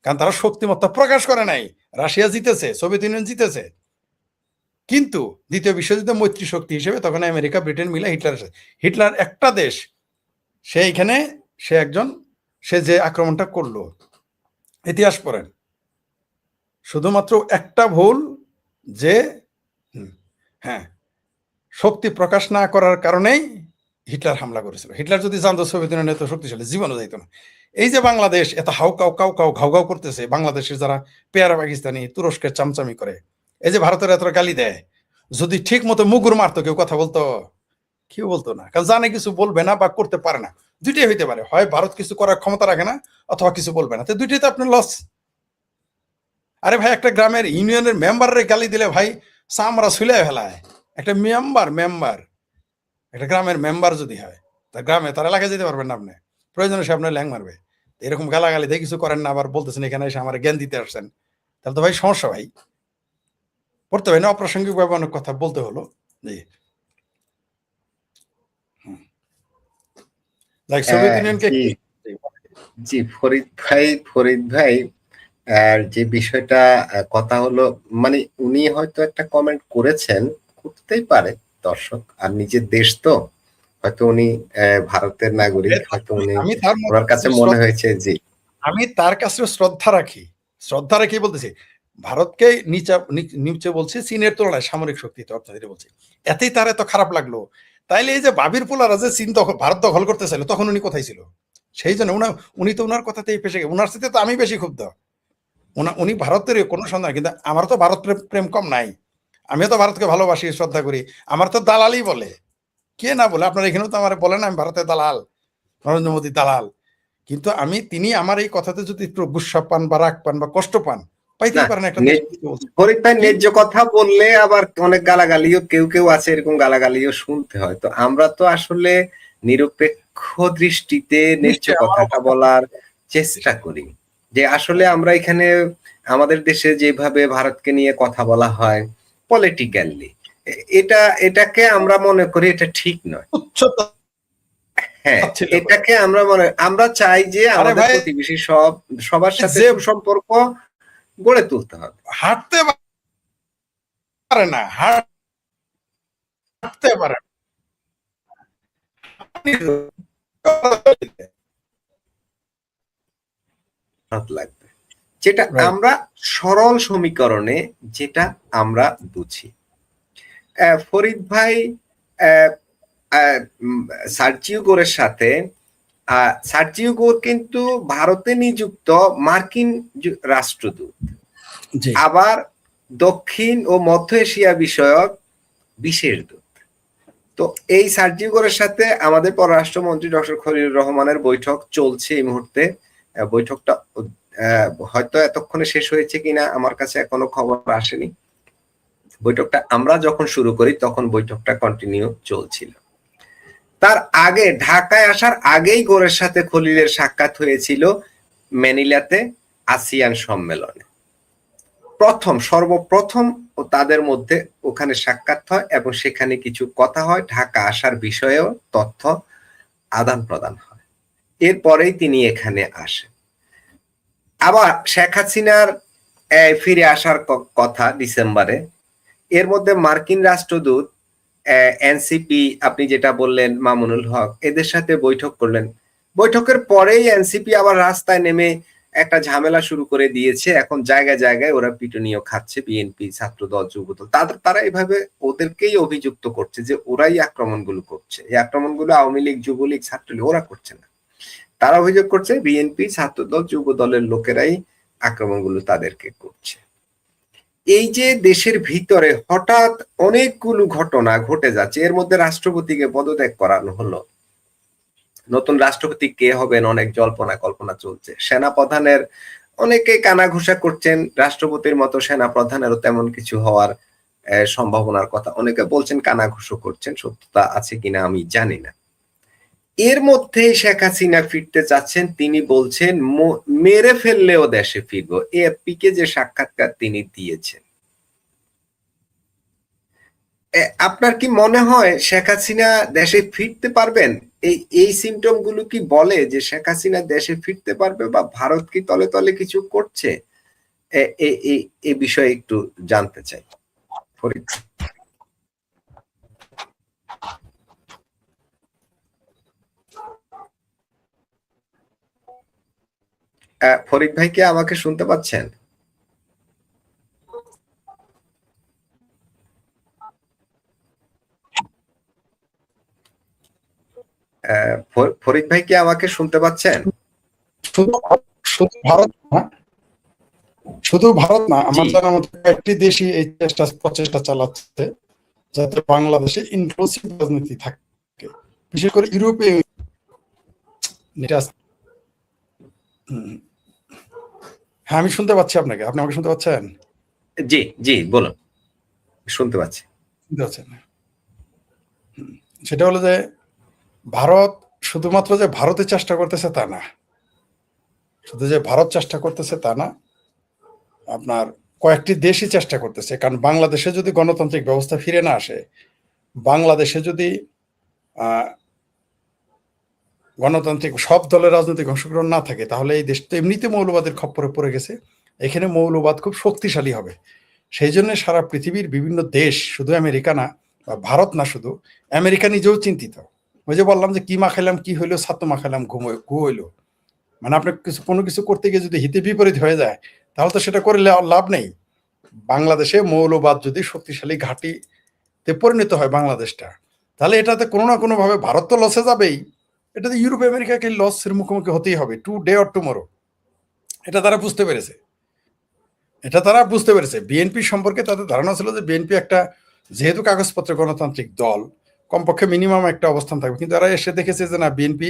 কারণ তারা শক্তিমত্তা প্রকাশ করে নাই। রাশিয়া জিতেছে, সোভিয়েত ইউনিয়ন জিতেছে, কিন্তু দ্বিতীয় বিশ্বযুদ্ধে মৈত্রী শক্তি হিসেবে তখন আমেরিকা ব্রিটেন মিলে হিটলার একটা দেশ, সেইখানে সে একজন, সে যে আক্রমণটা করলো, ইতিহাস পড়েন, শুধুমাত্র একটা ভুল, যে হ্যাঁ, শক্তি প্রকাশ না করার কারণেই হিটলার হামলা করেছিল। হিটলার যদি জানতো সোভিয়েত ইউনিয়ন এত শক্তিশালী, জীবনও যাইত না। এই যে বাংলাদেশ এত ঘাউ ঘাউ করতেছে, বাংলাদেশের যারা পেয়ারা পাকিস্তানি, তুরস্কের চামচামি করে, এই যে ভারতের এত গালি দেয়, যদি ঠিক মতো মুগুর মারতো, কেউ কথা বলতো? কেউ বলতো না, কারণ জানে কিছু বলবে না বা করতে পারে না। দুইটাই হইতে পারে, হয় ভারত কিছু করার ক্ষমতা রাখে না, অথবা কিছু বলবে না, তো দুইটাই তো আপনার লস। আরে ভাই, একটা গ্রামের ইউনিয়নের মেম্বারের গালি দিলে ভাই চামড়া ছুলে ফেলায়। একটা মেম্বার একটা গ্রামের মেম্বার যদি হয়, তার গ্রামে, তার এলাকায় যেতে পারবেন না আপনি, প্রয়োজনে সে আপনার ল্যাং মারবে। এরকম গালাগালি দিয়ে কিছু করেন না, আবার বলতেছেন এখানে এসে আমার জ্ঞান দিতে আসছেন, তাহলে তো ভাই সমস্যা ভাই। পড়তে হয় না, অপ্রাসঙ্গিক ভাবে অনেক কথা বলতে হলো। জি, লাইক সোভিয়েত ইউনিয়নকে জি জি, ফরিদ ভাই, আর যে বিষয়টা কথা হলো, মানে উনি হয়তো একটা কমেন্ট করেছেন, করতেই পারে দর্শক, আর নিজের দেশ তো, হয়তো উনি ভারতের নাগরিক, হয়তো উনি, আমি তার ওনার কাছে মনে হয়েছে। জি, আমি তার কাছে শ্রদ্ধা রাখি বলতেছি, ভারতকে নিচে বলছি, চীনের তুলনায় সামরিক শক্তিতে, অর্থনীতি বলছি, এতেই তার এত খারাপ লাগলো। তাইলে এই যে বাবির পোলারা যে চীন ভারত দখল করতে চাইলো, তখন উনি কোথায় ছিল? সেই জন্য উনি তো ওনার কথাতেই ফেসে গেছে। ওনার সাথে তো আমি বেশি ক্ষুব্ধ। উনি ভারতের কোনো সন্দেহ, কিন্তু আমার তো ভারত প্রেম কম নাই, আমিও তো ভারতকে ভালোবাসি, শ্রদ্ধা করি। আমার তো দালালই বলে, কে না বলে? আপনার এখানেও তো আমার বলেন আমি ভারতের দালাল, নরেন্দ্র মোদী দালাল, কিন্তু তিনি আমার এই কথাতে যদি একটু গুস্সা পান বা রাগ পান বা কষ্ট পান, না, পাইতেই পারেন একটা ফরিদ ভাই ন্যায্য কথা বললে আবার অনেক গালাগালিও কেউ আছে, এরকম গালাগালিও শুনতে হয়। তো আমরা তো আসলে নিরপেক্ষ দৃষ্টিতে ন্যায্য কথাটা বলার চেষ্টা করি, যে আসলে আমরা এখানে আমাদের দেশে যেভাবে ভারতকে নিয়ে কথা বলা হয় পলিটিক্যালি, এটাকে আমরা মনে করি এটা ঠিক নয়। হ্যাঁ, এটাকে আমরা চাই যে আমাদের প্রতিবেশী সবার সাথে সুসম্পর্ক গড়ে তুলতে হবে। হাঁটতে পারে না, হাঁটতে পারে লাগবে, যেটা আমরা সরল সমীকরণে যেটা আমরা বুঝি। ফরিদ ভাই সার্জিও গোরের সাথে, সার্জিও গোর কিন্তু ভারতে নিযুক্ত মার্কিন রাষ্ট্রদূত, আবার দক্ষিণ ও মধ্য এশিয়া বিষয়ক বিশেষ দূত। তো এই সার্জিও গোরের সাথে আমাদের পররাষ্ট্রমন্ত্রী ডক্টর খলিলুর রহমানের বৈঠক চলছে এই মুহূর্তে। বৈঠকটা হয়তো এতক্ষণে শেষ হয়েছে কিনা আমার কাছে এখনো খবর আসেনি। বৈঠকটা আমরা যখন শুরু করি তখন বৈঠকটা কন্টিনিউ চলছিল। তার আগে ঢাকায় আসার আগেই গোরের সাথে খলিলের সাক্ষাৎ হয়েছিল ম্যানিলাতে আসিয়ান সম্মেলনে। সর্বপ্রথম তাদের মধ্যে ওখানে সাক্ষাৎ হয় এবং সেখানে কিছু কথা হয়, ঢাকা আসার বিষয়েও তথ্য আদান প্রদান হয়। এরপরেই তিনি এখানে আসেন। আবার শেখ হাসিনার ফিরে আসার কথা ডিসেম্বরে, এর মধ্যে মার্কিন রাষ্ট্রদূত এনসিপি, আপনি যেটা বললেন মামুনুল হক, এদের সাথে বৈঠক করলেন। বৈঠকের পরেই এনসিপি আবার রাস্তায় নেমে একটা ঝামেলা শুরু করে দিয়েছে। এখন জায়গায় জায়গায় ওরা পিটুনিও খাচ্ছে, বিএনপি, ছাত্রদল, যুবদল, তারা এইভাবে ওদেরকেই অভিযুক্ত করছে যে ওরাই আক্রমণগুলো করছে। এই আক্রমণগুলো আওয়ামী লীগ, যুবলীগ, ছাত্রলীগ ওরা করছে না। তারা অভিযোগ করছে বিএনপি, ছাত্রদল, যুবদলের লোকেরাই আক্রমণগুলো তাদেরকে করছে। এই যে দেশের ভিতরে হঠাৎ অনেকগুলো ঘটনা ঘটে যাচ্ছে, এর মধ্যে রাষ্ট্রপতিকে পদত্যাগ করানো হলো। নতুন রাষ্ট্রপতি কে হবেন অনেক জল্পনা কল্পনা চলছে। সেনাপ্রধানের অনেকে কানাঘুষা করছেন, রাষ্ট্রপতির মতো সেনাপ্রধানেরও তেমন কিছু হওয়ার সম্ভাবনার কথা অনেকে বলছেন, কানাঘুষো করছেন, সত্যতা আছে কিনা আমি জানি না। এর মধ্যে শেখ হাসিনা ফিরতে চাচ্ছেন, তিনি বলছেন মেরে ফেললেও দেশে ফিরবো। এপিকে যে সাক্ষাৎকার তিনি দিয়েছেন, আপনার কি মনে হয় শেখ হাসিনা দেশে ফিরতে পারবেন? এই সিমটম গুলো কি বলে যে শেখ হাসিনা দেশে ফিরতে পারবে, বা ভারত কি তলে তলে কিছু করছে? এই বিষয়ে একটু জানতে চাই ফরিদ। ফরিদ ভাই কি আমাকে শুনতে পাচ্ছেন? ফরিদ ভাই কি আমাকে শুনতে পাচ্ছেন? শুধু ভারত না, আমার জানার মতো কয়েকটি দেশই এই প্রচেষ্টা চালাচ্ছে যাতে বাংলাদেশে ইনক্লুসিভ রাজনীতি থাকে, বিশেষ করে ইউরোপে। হ্যাঁ, আমি শুনতে পাচ্ছি আপনাকে। আপনি আমাকে শুনতে পাচ্ছেন? জি জি বলুন, শুনতে পাচ্ছি। সেটা হলো যে ভারত শুধুমাত্র যে ভারতে চেষ্টা করতেছে তা না, শুধু যে ভারত চেষ্টা করতেছে তা না, আপনার কয়েকটি দেশই চেষ্টা করতেছে। কারণ বাংলাদেশে যদি গণতান্ত্রিক ব্যবস্থা ফিরে না আসে, বাংলাদেশে যদি গণতান্ত্রিক সব দলের রাজনৈতিক অংশগ্রহণ না থাকে, তাহলে এই দেশ তো এমনিতে মৌলবাদের খপ্পরে পড়ে গেছে, এখানে মৌলবাদ খুব শক্তিশালী হবে। সেই জন্য সারা পৃথিবীর বিভিন্ন দেশ, শুধু আমেরিকা না বা ভারত না, শুধু আমেরিকা নিজেও চিন্তিত। ওই যে বললাম যে কি মাখাইলাম কি হইলো, ছাত্র মাখাইলাম ঘু হইলো। মানে আপনার কোনো কিছু করতে গিয়ে যদি হিতে বিপরীত হয়ে যায়, তাহলে তো সেটা করে লাভ নেই। বাংলাদেশে মৌলবাদ যদি শক্তিশালী ঘাঁটিতে পরিণত হয় বাংলাদেশটা, তাহলে এটাতে কোনো না কোনো ভাবে ভারত তো লসে যাবেই, এটাতে ইউরোপ আমেরিকাকে লসের মুখোমুখি হতেই হবে, টুডে অর টুমরো। এটা তারা বুঝতে পেরেছে। বিএনপি সম্পর্কে তাদের ধারণা ছিল যে বিএনপি একটা, যেহেতু কাগজপত্রে গণতান্ত্রিক দল, কমপক্ষে মিনিমাম একটা অবস্থান থাকবে। কিন্তু এরা এসে দেখেছে যে না, বিএনপি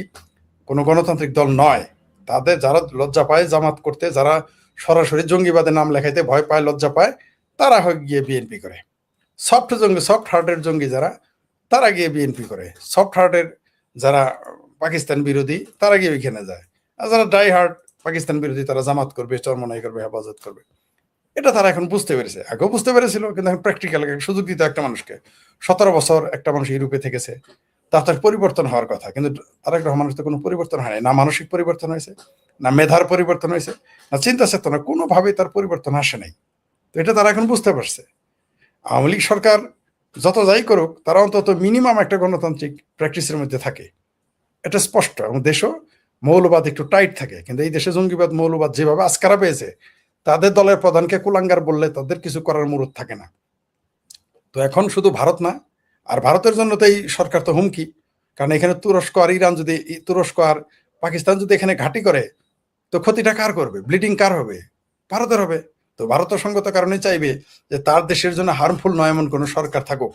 কোনো গণতান্ত্রিক দল নয়, তাদের যারা লজ্জা পায় জামাত করতে, যারা সরাসরি জঙ্গিবাদে নাম লেখাইতে ভয় পায়, লজ্জা পায়, তারা হয় গিয়ে বিএনপি করে। সফট হার্টের জঙ্গি যারা, তারা গিয়ে বিএনপি করে। সফট হার্টের যারা পাকিস্তান বিরোধী, তারা গিয়ে ওইখানে যায়। আর যারা ডাই হার্ট পাকিস্তান বিরোধী, তারা জামাত করবে, চরমনাই করবে, হেফাজত করবে। এটা তারা এখন বুঝতে পেরেছে। আগেও বুঝতে পেরেছিল, কিন্তু এখন প্র্যাকটিক্যাল সুযোগ দিতে একটা মানুষকে। 17 বছর একটা মানুষ ইউরোপে থেকেছে, তার পরিবর্তন হওয়ার কথা, কিন্তু তারেক রহমানের তো কোনো পরিবর্তন হয় না। মানসিক পরিবর্তন হয়েছে, না মেধার পরিবর্তন হয়েছে, না চিন্তা চেতনা, কোনোভাবেই তার পরিবর্তন আসে নাই। তো এটা তারা এখন বুঝতে পারছে। আওয়ামী লীগ সরকার যত যাই করুক, তারা অন্তত মিনিমাম একটা গণতান্ত্রিক প্র্যাকটিসের মধ্যে থাকে, এটা স্পষ্ট। এবং দেশও মৌলবাদ একটু টাইট থাকে, কিন্তু এই দেশে জঙ্গিবাদ মৌলবাদ যেভাবে আস্কারা পেয়েছে, তাদের দলের প্রধানকে কুলাঙ্গার বললে তাদের কিছু করার মুরুদ থাকে না। তো এখন শুধু ভারত না, আর ভারতের জন্য তো এই সরকার তো হুমকি। কারণ এখানে তুরস্ক আর ইরান যদি, তুরস্ক আর পাকিস্তান যদি এখানে ঘাঁটি করে, তো ক্ষতিটা কার করবে? ব্লিডিং কার হবে? ভারতের হবে। তো ভারত সঙ্গত কারণে চাইবে যে তার দেশের জন্য হার্মফুল নয় এমন কোনো সরকার থাকুক।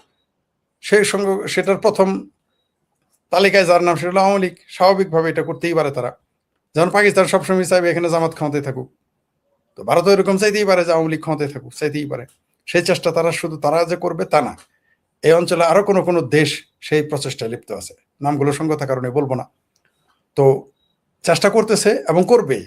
সেই সঙ্গে সেটার প্রথম তালিকায় যার নাম, সেটা হলো আওয়ামী লীগ। স্বাভাবিকভাবে এটা করতেই পারে তারা। যেমন পাকিস্তান সবসময় চাইবে এখানে জামাত ক্ষমতায় থাকুক, তো ভারত এরকম চাইতেই পারে যে আওয়ামী লীগ ক্ষমতায় থাকুক, চাইতেই পারে। সেই চেষ্টা তারা শুধু তারা যে করবে তা না, এই অঞ্চলে আরো কোনো কোনো দেশ সেই প্রচেষ্টায় লিপ্ত আছে, নামগুলো সঙ্গত কারণে বলবো না। তো চেষ্টা করতেছে এবং করবে।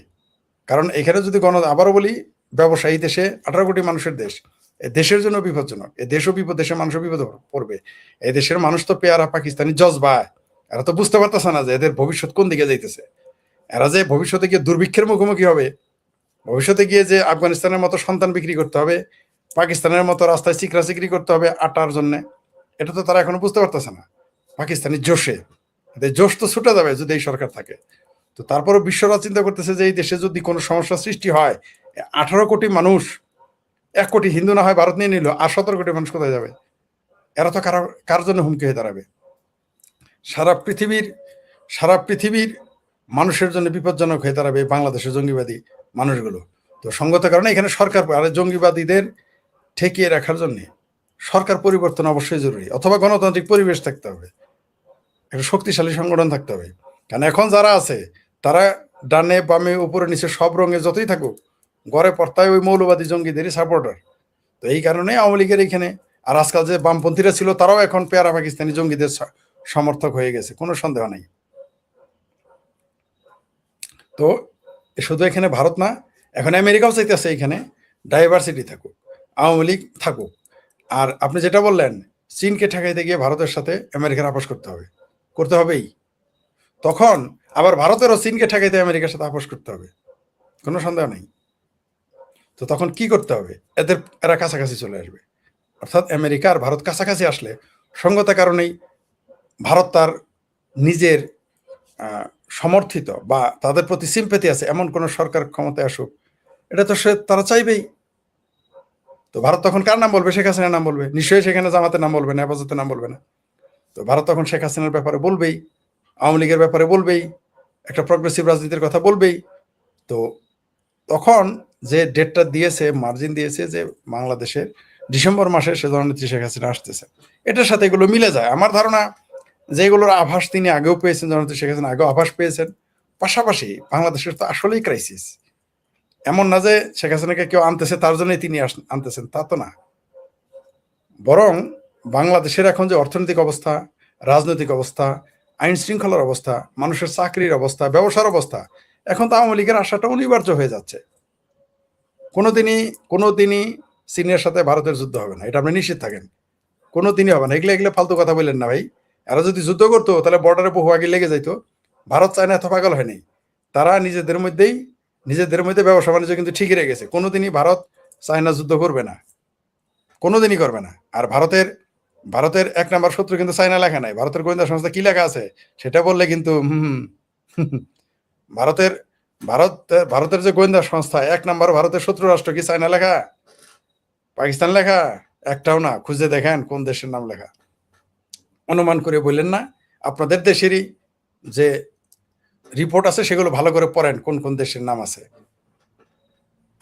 কারণ এখানে যদি আবারও বলি, ব্যবসায়ী দেশে 18 কোটি মানুষের দেশ, এই দেশের জন্য বিপজ্জনক। এই দেশও বিপদ, দেশের মানুষও বিপদে পড়বে। এই দেশের মানুষ তো পেয়ারা পাকিস্তানি জজবা, এরা তো বুঝতে পারতেছে না যে এদের ভবিষ্যৎ কোন দিকে যাইতেছে। এরা যে ভবিষ্যতে গিয়ে দুর্ভিক্ষের মুখোমুখি হবে, ভবিষ্যতে গিয়ে যে আফগানিস্তানের মতো সন্তান বিক্রি করতে হবে, পাকিস্তানের মতো রাস্তায় চিকরা চিকরি করতে হবে আটার জন্য, এটা তো তারা এখনো বুঝতে পারতেছে না। পাকিস্তানি জোশে, জোশ তো ছুটে যাবে যদি এই সরকার থাকে। তো তারপরে বিশ্বরা চিন্তা করতেছে যে এই দেশে যদি কোনো সমস্যা সৃষ্টি হয়, 18 কোটি মানুষ, 1 কোটি হিন্দু না হয় ভারত নিয়ে নিল, আর 17 কোটি মানুষ কোথায় যাবে? এরা তো কার জন্য হুমকি হয়ে দাঁড়াবে? সারা পৃথিবীর সারা পৃথিবীর মানুষের জন্য বিপজ্জনক হয়ে দাঁড়াবে বাংলাদেশের জঙ্গিবাদী মানুষগুলো। তো সঙ্গত কারণে এখানে সরকার আর জঙ্গিবাদীদের ঠেকিয়ে রাখার জন্য সরকার পরিবর্তন অবশ্যই জরুরি, অথবা গণতান্ত্রিক পরিবেশ থাকতে হবে, একটা শক্তিশালী সংগঠন থাকতে হবে। কারণ এখন যারা আছে, তারা ডানে বামে উপরে নিচে সব রঙে যতই থাকুক, গড়ে পর্তায় ওই মৌলবাদী জঙ্গিদেরই সাপোর্টার। তো এই কারণে আওয়ামী লীগের এইখানে, আর আজকাল যে বামপন্থীরা ছিল, তারাও এখন পেয়ারা পাকিস্তানি জঙ্গিদের সমর্থক হয়ে গেছে, কোনো সন্দেহ নাই। তো শুধু এখানে ভারত না, এখন আমেরিকাও চাইতেছে এখানে ডাইভার্সিটি থাকুক, আওয়ামী লীগ থাকুক। আর আপনি যেটা বললেন, চীনকে ঠেকাইতে গিয়ে ভারতের সাথে আমেরিকার আপোষ করতে হবে, করতে হবেই। তখন আবার ভারতেরও চীনকে ঠেকাইতে আমেরিকার সাথে আপোষ করতে হবে, কোনো সন্দেহ নেই। তো তখন কি করতে হবে? এরা কাছাকাছি চলে আসবে। অর্থাৎ আমেরিকা আর ভারত কাছাকাছি আসলে, সঙ্গত কারণেই ভারত তার নিজের সমর্থিত বা তাদের প্রতি সিম্পেথি আছে এমন কোন সরকার ক্ষমতায় আসুক, এটা তো তারা চাইবেই। তো ভারত তখন কার নাম বলবে? শেখ হাসিনার নাম বলবে নিশ্চয়ই, সেখানে জামাতের নাম বলবে না, হেফাজতের নাম বলবে না। তো ভারত তখন শেখ হাসিনার ব্যাপারে বলবেই, আওয়ামী লীগের ব্যাপারে বলবেই, একটা প্রগ্রেসিভ রাজনীতির কথা বলবেই। তো তখন যে ডেটটা দিয়েছে, মার্জিন দিয়েছে যে বাংলাদেশের ডিসেম্বর মাসে সে জননেত্রী শেখ হাসিনা আসতেছে, এটার সাথে এগুলো মিলে যায়। আমার ধারণা যেগুলোর আভাস তিনি আগেও পেয়েছেন, জননেত্রী শেখ হাসিনা আগেও আভাস পেয়েছেন। পাশাপাশি বাংলাদেশের তো আসলেই ক্রাইসিস, এমন না যে শেখ হাসিনাকে কেউ আনতেছে তার জন্যই তিনি আনতেছেন, তা তো না। বরং বাংলাদেশের এখন যে অর্থনৈতিক অবস্থা, রাজনৈতিক অবস্থা, আইন শৃঙ্খলার অবস্থা, মানুষের চাকরির অবস্থা, ব্যবসার অবস্থা, এখন তো আওয়ামী লীগের আসাটা অনিবার্য হয়ে যাচ্ছে। কোনোদিনই চীনের সাথে ভারতের যুদ্ধ হবে না, এটা আপনি নিশ্চিত থাকেন। কোনোদিনই হবে না। এগুলো ফালতু কথা বললেন না ভাই। এরা যদি যুদ্ধ করতো তাহলে বর্ডারে বহু আগে লেগে যাইতো। ভারত চায়না এত পাগল হয়নি। তারা নিজেদের মধ্যে ব্যবসা বাণিজ্য কিন্তু ঠিকই রেখেছে। কোনোদিনই ভারত চায়না যুদ্ধ করবে না, কোনোদিনই করবে না। আর ভারতের 1 নাম্বার শত্রু কিন্তু চায়না লেখা নাই। ভারতের গোয়েন্দা সংস্থা কি লেখা আছে সেটা বললে কিন্তু ভারতের ভারতের যে গোয়েন্দা সংস্থা 1 নাম্বার ভারতের শত্রু রাষ্ট্র কি চায়না লেখা, পাকিস্তান লেখা? একটাও না। খুঁজে দেখেন কোন দেশের নাম লেখা। অনুমান করে বললেন না। আপনাদের দেশেরই যে রিপোর্ট আছে সেগুলো ভালো করে পড়েন, কোন কোন দেশের নাম আছে।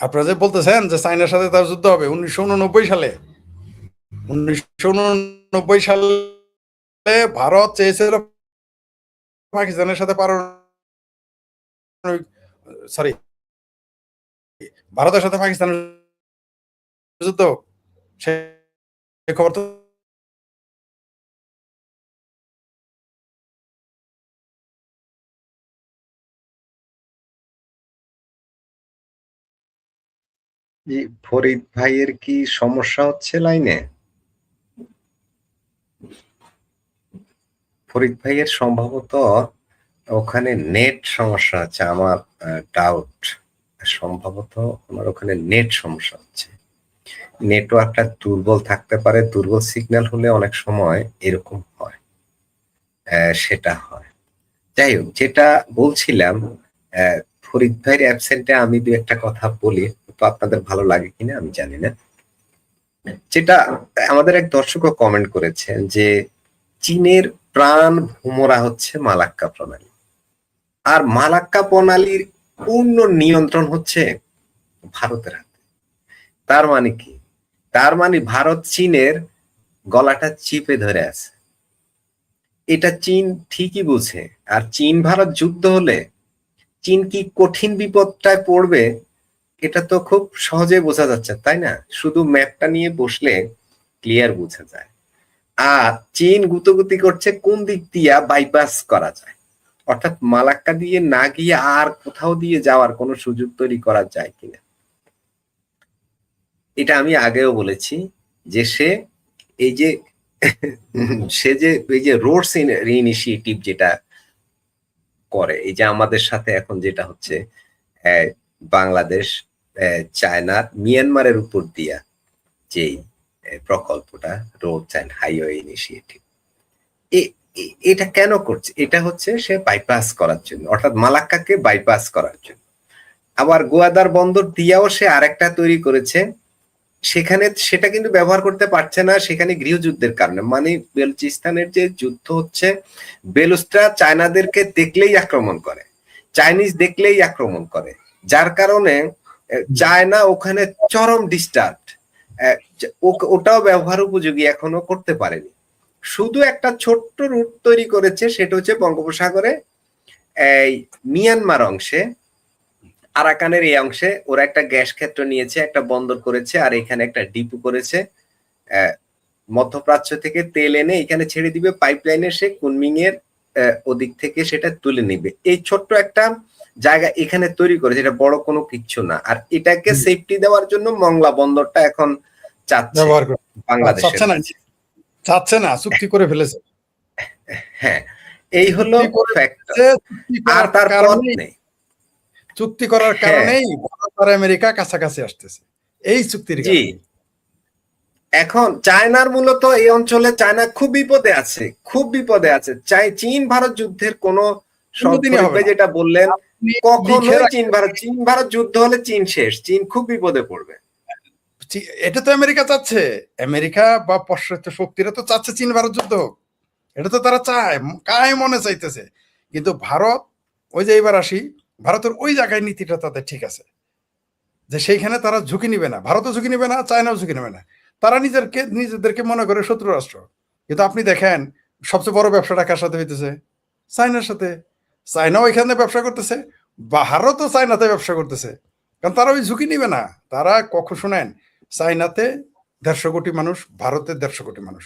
আপনারা যে বলতেছেন যে চায়নার সাথে তার যুদ্ধ হবে 1989 সালে, 1989 সালে ভারত চেয়েছিল পাকিস্তানের সাথে পারমাণবিক সরি, ভারতের সাথে পাকিস্তানের যুদ্ধ, সে খবর তো জি, ফরিদ ভাইয়ের কি সমস্যা হচ্ছে লাইনে? ফরিদ ভাইয়ের সম্ভবত ওখানে নেট সমস্যা হচ্ছে, আমার ডাউট। সম্ভবত আমার ওখানে নেট সমস্যা হচ্ছে, নেটওয়ার্কটা দুর্বল থাকতে পারে। দুর্বল সিগন্যাল হলে অনেক সময় এরকম হয়, সেটা হয়। যাই হোক, যেটা বলছিলাম, ফরিদ ভাইয়ের অ্যাবসেন্টে আমি দু একটা কথা বলি, তো আপনাদের ভালো লাগে কিনা আমি জানি না। যেটা আমাদের এক দর্শকও কমেন্ট করেছেন যে চীনের প্রাণ ভোমরা হচ্ছে মালাক্কা প্রণালী, আর মালাক্কা প্রণালীর পূর্ণ নিয়ন্ত্রণ হচ্ছে ভারতের হাতে। তার মানে কি? তার মানে ভারত চীনের গলাটা চিপে ধরে আছে। এটা চীন ঠিকই বুঝে। আর চীন ভারত যুদ্ধ হলে চীন কি কঠিন বিপদটায় পড়বে, এটা তো খুব সহজে বোঝা যাচ্ছে, তাই না? শুধু ম্যাপটা নিয়ে বসলে ক্লিয়ার বোঝা যায়। আর চীন গুতগুতি করছে কোন দিক দিয়া বাইপাস করা যায়, অর্থাৎ মালাক্কা দিয়ে না গিয়ে আর কোথাও দিয়ে যাওয়ার কোনো সুযোগ তৈরি করা যায় কিনা। এটা আমি আগেও বলেছি যে সে এই যে সে যে এই যে রোডস ইনিশিয়েটিভ যেটা করে, এই যে আমাদের সাথে এখন যেটা হচ্ছে বাংলাদেশ, চায়না, মিয়ানমারের উপর দিয়া যেই প্রকল্পটা, রোড অ্যান্ড হাইওয়ে ইনিশিয়েটিভ, এটা কেন করছে? এটা হচ্ছে সে বাইপাস করার জন্য, অর্থাৎ মালাক্কাকে বাইপাস করার জন্য। আবার গোয়াদার বন্দর দিয়াও সে আরেকটা তৈরি করেছে, সেখানে সেটা কিন্তু ব্যবহার করতে পারছে না, সেখানে গৃহযুদ্ধের কারণে। মানে বেলুচিস্তানের যে যুদ্ধ হচ্ছে, বেলুচরা চায়নাদেরকে দেখলেই আক্রমণ করে, চাইনিজ দেখলেই আক্রমণ করে, যার কারণে চায়না ওখানে চরম ডিস্টার্ব। ওটাও ব্যবহার উপযোগী এখনো করতে পারেনি। শুধু একটা ছোট্ট রুট তৈরি করেছে, সেটা হচ্ছে বঙ্গোপসাগরে এই মিয়ানমার অংশে, আরাকানের এই অংশে ওরা একটা গ্যাস ক্ষেত্র নিয়েছে, একটা বন্দর করেছে, আর এখানে একটা ডিপু করেছে। মধ্যপ্রাচ্য থেকে তেল এনে এখানে ছেড়ে দিবে পাইপলাইনে, সে কুনমিং এর ওদিক থেকে সেটা তুলে নিবে। এই ছোট্ট একটা জায়গা এখানে তৈরি করেছে, এটা বড় কোনো কিচ্ছু না। আর এটাকে সেফটি দেওয়ার জন্য মংলা বন্দরটা এখন চাচ্ছে বাংলাদেশের, চাচ্ছে না, চুক্তি করে ফেলেছে। হ্যাঁ, এই হলো ফ্যাক্টর। আর তার পথ নেই, চুক্তি করার কারণেই ভারত আর আমেরিকা কাছাকাছি আসতেছে এই চুক্তির কারণে। এখন চায়নার মূলত এই অঞ্চলে চায়না খুব বিপদে আছে, খুব বিপদে আছে। চীন ভারত যুদ্ধের কোনো যেটা বললেন, কখনোই চীন ভারত যুদ্ধ হলে চীন শেষ, চীন খুব বিপদে পড়বে। এটা তো আমেরিকা চাচ্ছে, আমেরিকা বা পাশ্চাত্য শক্তিরা তো চাচ্ছে চীন ভারত যুদ্ধ হোক, এটা তো তারা চায়, কায় মনে চাইতেছে। কিন্তু ভারত, ওই যে এবার আসি, ভারতের ওই জায়গায় নীতিটা তাদের ঠিক আছে যে সেইখানে তারা ঝুঁকি নিবে না, ভারতও ঝুঁকি নিবে না, চায়নাও ঝুঁকি নেবে না। তারা নিজেদেরকে মনে করে শত্রু রাষ্ট্র। কিন্তু আপনি দেখেন সবচেয়ে বড় ব্যবসাটা কার সাথে হইতেছে? চায়নার সাথে। চায়নাও এখানে ব্যবসা করতেছে, ভারতও চায়নাতে ব্যবসা করতেছে, কারণ তারা ওই ঝুঁকি নিবে না। তারা কখন শোনেন, চায়নাতে 150 কোটি মানুষ, ভারতে 150 কোটি মানুষ,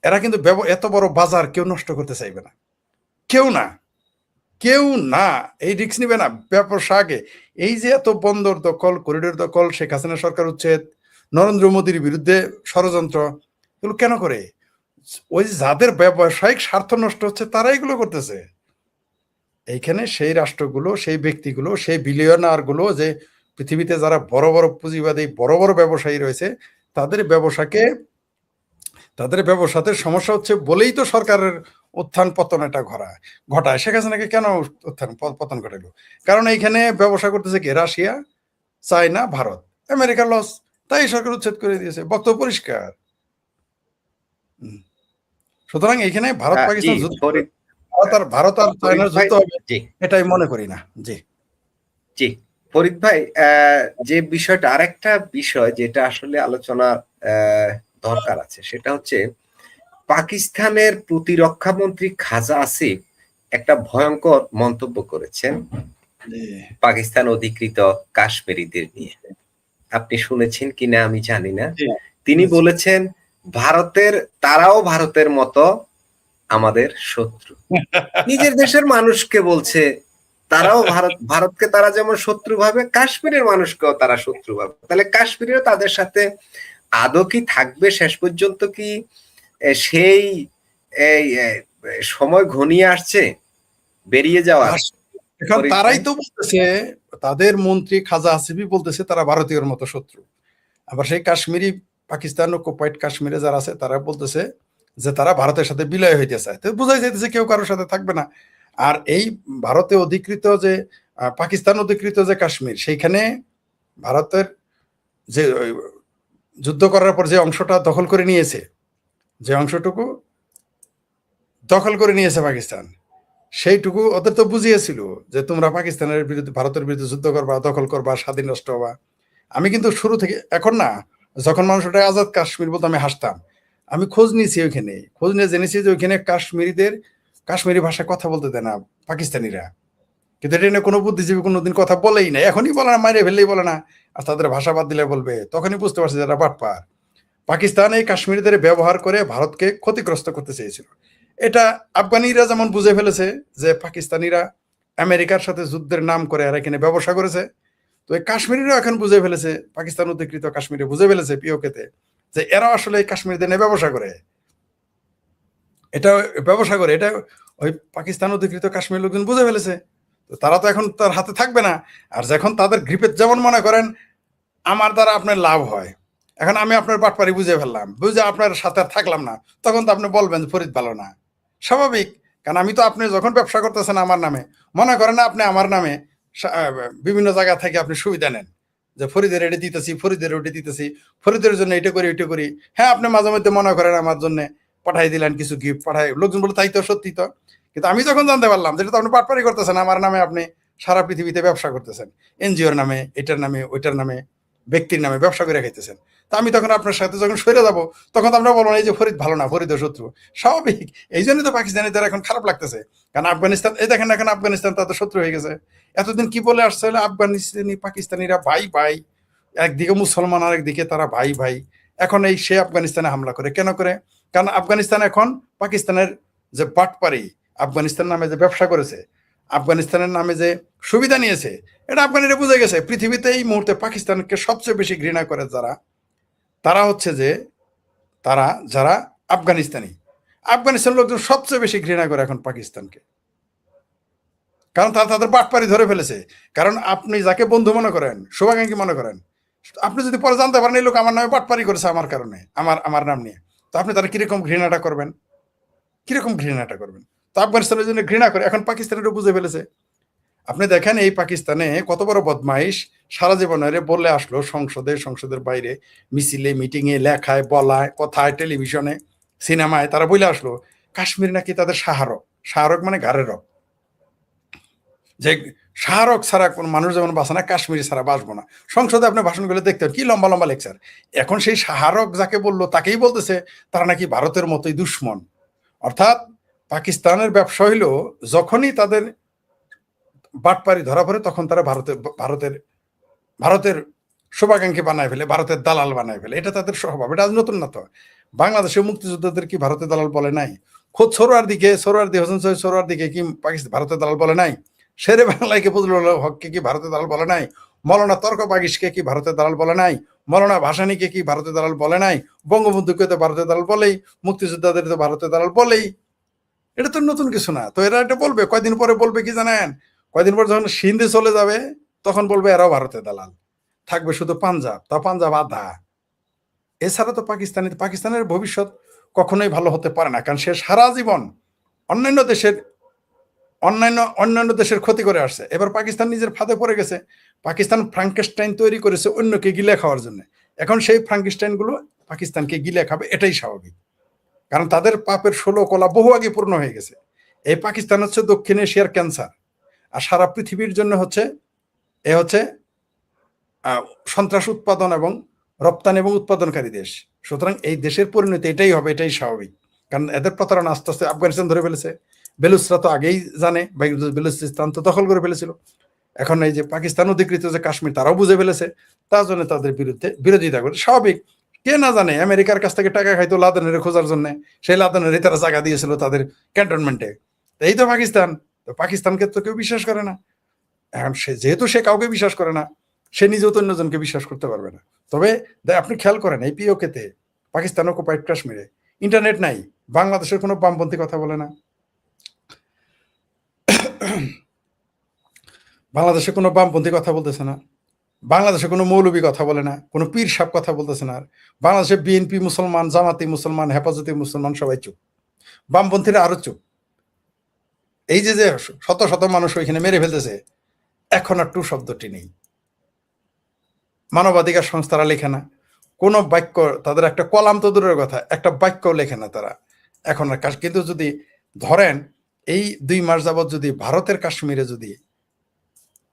এরা কিন্তু এত বড় বাজার কেউ নষ্ট করতে চাইবে না, কেউ না, কেউ না, এই রিস্ক নিবে না ব্যবসা আগে। এই যে এত বন্দর দখল, করিডোর দখল, শেখ হাসিনা সরকার উচ্ছেদ, নরেন্দ্র মোদীর বিরুদ্ধে ষড়যন্ত্র, এগুলো কেন করে? ওই যাদের ব্যবসায়িক স্বার্থ নষ্ট হচ্ছে তারা এগুলো করতেছে। এইখানে সেই রাষ্ট্রগুলো, সেই ব্যক্তিগুলো, সেই বিলিয়নার গুলো, যে পৃথিবীতে যারা বড় বড় পুঁজিবাদী, বড় বড় ব্যবসায়ী রয়েছে, তাদের ব্যবসাতে সমস্যা হচ্ছে বলেই তো সরকারের উত্থান পতন এটা ঘটায়। শেখ হাসিনাকে কেন উত্থান পতন ঘটাইলো? কারণ এইখানে ব্যবসা করতেছে কি? রাশিয়া, চায়না, ভারত, আমেরিকার লস, তাই সরকার উচ্ছেদ করে দিয়েছে, বক্তব্য পরিষ্কার। সুতরাং এইখানে ভারত পাকিস্তান যুদ্ধ, ভারত আর চায়নার যুদ্ধ হবে এটাই মনে করি না। জি জি, ফরিদ ভাই, যে বিষয়টা, আরেকটা বিষয় যেটা আসলে আলোচনা দরকার আছে, সেটা হচ্ছে পাকিস্তানের প্রতিরক্ষা মন্ত্রী খাজা আসিফ একটা ভয়ঙ্কর মন্তব্য করেছেন পাকিস্তান অধিকৃত কাশ্মীরিদের নিয়ে। আপনি শুনেছেন কিনা আমি জানি না। তিনি বলেছেন তারাও ভারতের মতো আমাদের শত্রু। নিজের দেশের মানুষকে বলছে তারাও ভারতকে তারা যেমন শত্রু ভাবে, কাশ্মীরের মানুষকেও তারা শত্রু ভাবে। তাহলে কাশ্মীরেও তাদের সাথে আদৌ কি থাকবে? শেষ পর্যন্ত কি সেই সময় ঘনিয়ে আসছে বেরিয়ে যাওয়ার? এখন তারাই তো বলতেছে, তাদের মন্ত্রী খাজা আসিফি বলতেছে তারা ভারতীয়র মতো শত্রু। আবার সেই কাশ্মীরি পাকিস্তান অকুপাইড কাশ্মীরে যারা আছে তারা বলতেছে যে তারা ভারতের সাথে বিলয় হইতে চায়। তো বোঝাই যাইতেছে কেউ কারোর সাথে থাকবে না। আর এই ভারতে অধিকৃত যে পাকিস্তান অধিকৃত যে কাশ্মীর, সেইখানে ভারতের যে যুদ্ধ করার পর যে অংশটা দখল করে নিয়েছে, যে অংশটুকু দখল করে নিয়েছে পাকিস্তান, সেইটুকু ওদের তো বুঝিয়েছিল যে তোমরা পাকিস্তানের বিরুদ্ধে, ভারতের বিরুদ্ধে যুদ্ধ করবা, দখল করবা, স্বাধীন রাষ্ট্র হবা। আমি কিন্তু শুরু থেকে, এখন না, যখন মানুষ ওটা আজাদ কাশ্মীর বলতো আমি হাসতাম। আমি খোঁজ নিয়েছি, ওইখানে খোঁজ নিয়ে জেনেছি যে ওইখানে কাশ্মীরিদের কাশ্মীরি ভাষায় কথা বলতে দেয় না পাকিস্তানিরা। কিন্তু এটা নিয়ে কোনো বুদ্ধিজীবী কোনোদিন কথা বলেই না, এখনই বলে না, মাইরে ফেললেই বলে না, আর তাদের ভাষা বাদ দিলে বলবে, তখনই বুঝতে পারছে যারা বাটপার। পাকিস্তান এই কাশ্মীরিদের ব্যবহার করে ভারতকে ক্ষতিগ্রস্ত করতে চেয়েছিল। এটা আফগানিরা যেমন বুঝে ফেলেছে যে পাকিস্তানিরা আমেরিকার সাথে যুদ্ধের নাম করে আর এখানে ব্যবসা করেছে, তো এই কাশ্মীরিরা এখন বুঝে ফেলেছে, পাকিস্তান অধিকৃত কাশ্মীরে বুঝে ফেলেছে পিওকেতে যে এরা আসলে এই কাশ্মীরদের নিয়ে ব্যবসা করে। এটা ব্যবসা করে, এটা ওই পাকিস্তান অধিকৃত কাশ্মীর লোকজন বুঝে ফেলেছে। তো তারা তো এখন তার হাতে থাকবে না। আর যখন তাদের গ্রিপে, যেমন মনে করেন আমার দ্বারা আপনার লাভ হয়, এখন আমি আপনার বাটপারি বুঝে ফেললাম, বুঝে আপনার সাথে আর থাকলাম না, তখন তো আপনি বলবেন ফরিদ ভালো না, স্বাভাবিক। কারণ আমি তো, আপনি যখন ব্যবসা করতেছেন আমার নামে, মনে করেন না আপনি আমার নামে বিভিন্ন জায়গা থেকে আপনি সুবিধা নেন, যে ফরিদের এটা দিতেছি, ফরিদের ওটা দিতেছি, ফরিদের জন্য এটা করি ওইটা করি। হ্যাঁ, আপনি মাঝে মধ্যে মনে করেন আমার জন্য পাঠাই দিলেন কিছু গিফট, পাঠাই, লোকজন বলে তাই তো, সত্যি তো। কিন্তু আমি যখন জানতে পারলাম যেটা তো আপনি বাটপারি করতেছেন, আমার নামে আপনি সারা পৃথিবীতে ব্যবসা করতেছেন, এনজিওর নামে, এটার নামে, ওইটার নামে, ব্যক্তির নামে ব্যবসা করে খাইতেছেন, তা আমি তখন আপনার সাথে যখন সরে যাবো, তখন তো আমরা বলবো না এই যে ফরিদ ভালো না, ফরিদ শত্রু, স্বাভাবিক। এই জন্যই তো পাকিস্তানিদের এখন খারাপ লাগতেছে। কারণ আফগানিস্তান, এই দেখেন এখন আফগানিস্তান তাদের শত্রু হয়ে গেছে। এতদিন কি বলে আসছে হলে আফগানিস্তানি পাকিস্তানিরা ভাই ভাই, একদিকে মুসলমান আর একদিকে তারা ভাই ভাই। এখন এই সে আফগানিস্তানে হামলা করে, কেন করে? কারণ আফগানিস্তান এখন পাকিস্তানের যে বাটপারি, আফগানিস্তান নামে যে ব্যবসা করেছে, আফগানিস্তানের নামে যে সুবিধা নিয়েছে, এটা আফগানিরা বুঝে গেছে। পৃথিবীতে এই মুহূর্তে পাকিস্তানকে সবচেয়ে বেশি ঘৃণা করে যারা, তারা হচ্ছে যে তারা যারা আফগানিস্তানি, আফগানিস্তানের লোকজন সবচেয়ে বেশি ঘৃণা করে এখন পাকিস্তানকে। কারণ তারা তাদের বাটপারি ধরে ফেলেছে। কারণ আপনি যাকে বন্ধু মনে করেন, শুভাকাঙ্ক্ষী মনে করেন, আপনি যদি পরে জানতে পারেন এই লোক আমার নামে বাটপারি করেছে আমার কারণে, আমার নাম নিয়ে, তো আপনি তারা কিরকম ঘৃণাটা করবেন, কিরকম ঘৃণাটা করবেন? তো আফগানিস্তানের জন্য ঘৃণা করে, এখন পাকিস্তানেরও বুঝে ফেলেছে। আপনি দেখেন এই পাকিস্তানে কত বড় বদমাইশ, সারা জীবনের বলে আসলো সংসদের বাইরে, মিছিলে, মিটিং এ, লেখায়, বলায়, কথায়, টেলিভিশনে, সিনেমায় তারা বলে আসলো কাশ্মীর নাকি তাদের শাহরগ। শাহরগ মানে ঘাড়ের রগ, যে শাহরগ ছাড়া কোন মানুষ যেমন বাঁচে না, কাশ্মীরি ছাড়া বাঁচবো না। সংসদে আপনি ভাষণগুলো দেখতে কি লম্বা লম্বা লেকচার। এখন সেই শাহরগ যাকে বললো তাকেই বলতেছে তারা নাকি ভারতের মতোই দুশ্মন। অর্থাৎ পাকিস্তানের ব্যবসা হইলো যখনই তাদের বাটপারি ধরা পড়ে, তখন তারা ভারতের ভারতের শুভাকাঙ্ক্ষী বানায় ফেলে, ভারতের দালাল বানায় ফেলে। এটা তাদের স্বভাব, এটা আজ নতুন না তো। বাংলাদেশের মুক্তিযোদ্ধাদের কি ভারতের দালাল বলে নাই? খোদ সোহরাওয়ার্দী হোসেন শহীদ সোহরাওয়ার্দীকে কি পাকিস্তান ভারতের দালাল বলে নাই? শেরে বাংলাকে ফজলুল হককে কি ভারতের দালাল বলে নাই? মৌলানা তর্ক বাগিশকে কি ভারতের দালাল বলে নাই? মৌলানা ভাসানীকে কি ভারতের দালাল বলে নাই? বঙ্গবন্ধুকে তো ভারতের দালাল বলেই, মুক্তিযোদ্ধাদের তো ভারতের দালাল বলেই। এটা তো নতুন কিছু না। তো এরা এটা বলবে, কয়দিন পরে বলবে কি জানেন? কয়দিন পর যখন সিন্ধে চলে যাবে, তখন বলবে এরাও ভারতের দালাল। থাকবে শুধু পাঞ্জাব, তা পাঞ্জাব আধা। এছাড়া তো পাকিস্তানের ভবিষ্যৎ কখনোই ভালো হতে পারে না। কারণ সে সারা জীবন অন্যান্য দেশের অন্যান্য দেশের ক্ষতি করে আসছে। এবার পাকিস্তান নিজের ফাঁদে পড়ে গেছে। পাকিস্তান ফ্রাঙ্কেস্টাইন তৈরি করেছে অন্যকে গিলে খাওয়ার জন্য। এখন সেই ফ্রাঙ্কেস্টাইন গুলো পাকিস্তানকে গিলে খাবে, এটাই স্বাভাবিক। কারণ তাদের পাপের 16 কলা বহু আগে পূর্ণ হয়ে গেছে। এই পাকিস্তান হচ্ছে দক্ষিণ এশিয়ার ক্যান্সার, আর সারা পৃথিবীর জন্য হচ্ছে সন্ত্রাস উৎপাদন এবং রপ্তানি এবং উৎপাদনকারী দেশ। সুতরাং এই দেশের পরিণতি এটাই হবে, এটাই স্বাভাবিক। কারণ এদের প্রতারণা আস্তে আস্তে আফগানিস্তান ধরে ফেলেছে। বেলুচরা তো আগেই জানে, বেলুচিস্তান তো দখল করে ফেলেছিল। এখন এই যে পাকিস্তান অধিকৃত যে কাশ্মীর তারাও বুঝে ফেলেছে, তার জন্য তাদের বিরুদ্ধে বিরোধিতা করে। স্বাভাবিক, কে না জানে আমেরিকার কাছ থেকে টাকা খাইতো লাদেনের খোঁজার জন্য, সেই লাদেনেরই তারা জায়গা দিয়েছিল তাদের ক্যান্টনমেন্টে। এই তো পাকিস্তান, তো পাকিস্তানকে তো কেউ বিশ্বাস করে না। এখন সে যেহেতু সে কাউকে বিশ্বাস করে না, সে নিজেও তো অন্যজনকে বিশ্বাস করতে পারবে না। তবে আপনি খেয়াল করেন এই পিওকেতে, পাকিস্তান অকুপাইড কাশ্মীরে ইন্টারনেট নাই, বাংলাদেশের কোনো বামপন্থী কথা বলে না, বাংলাদেশে কোনো বামপন্থী কথা বলতেছে না, বাংলাদেশে কোনো মৌলবী কথা বলে না, কোনো পীর সাহেব কথা বলতেছে না। আর বাংলাদেশে বিএনপি মুসলমান, জামাতি মুসলমান, হেফাজতি মুসলমান সবাই চুপ, বামপন্থীরা আরো চুপ। এই যে যে শত শত মানুষ ওইখানে মেরে ফেলতেছে, এখন আর টু শব্দটি নেই। মানবাধিকার সংস্থারা লেখে না কোনো বাক্য, তাদের একটা কলাম তো দূরের কথা, একটা বাক্য লেখে না তারা এখন আর। কিন্তু যদি ধরেন এই 2 মাস যাবৎ যদি ভারতের কাশ্মীরে যদি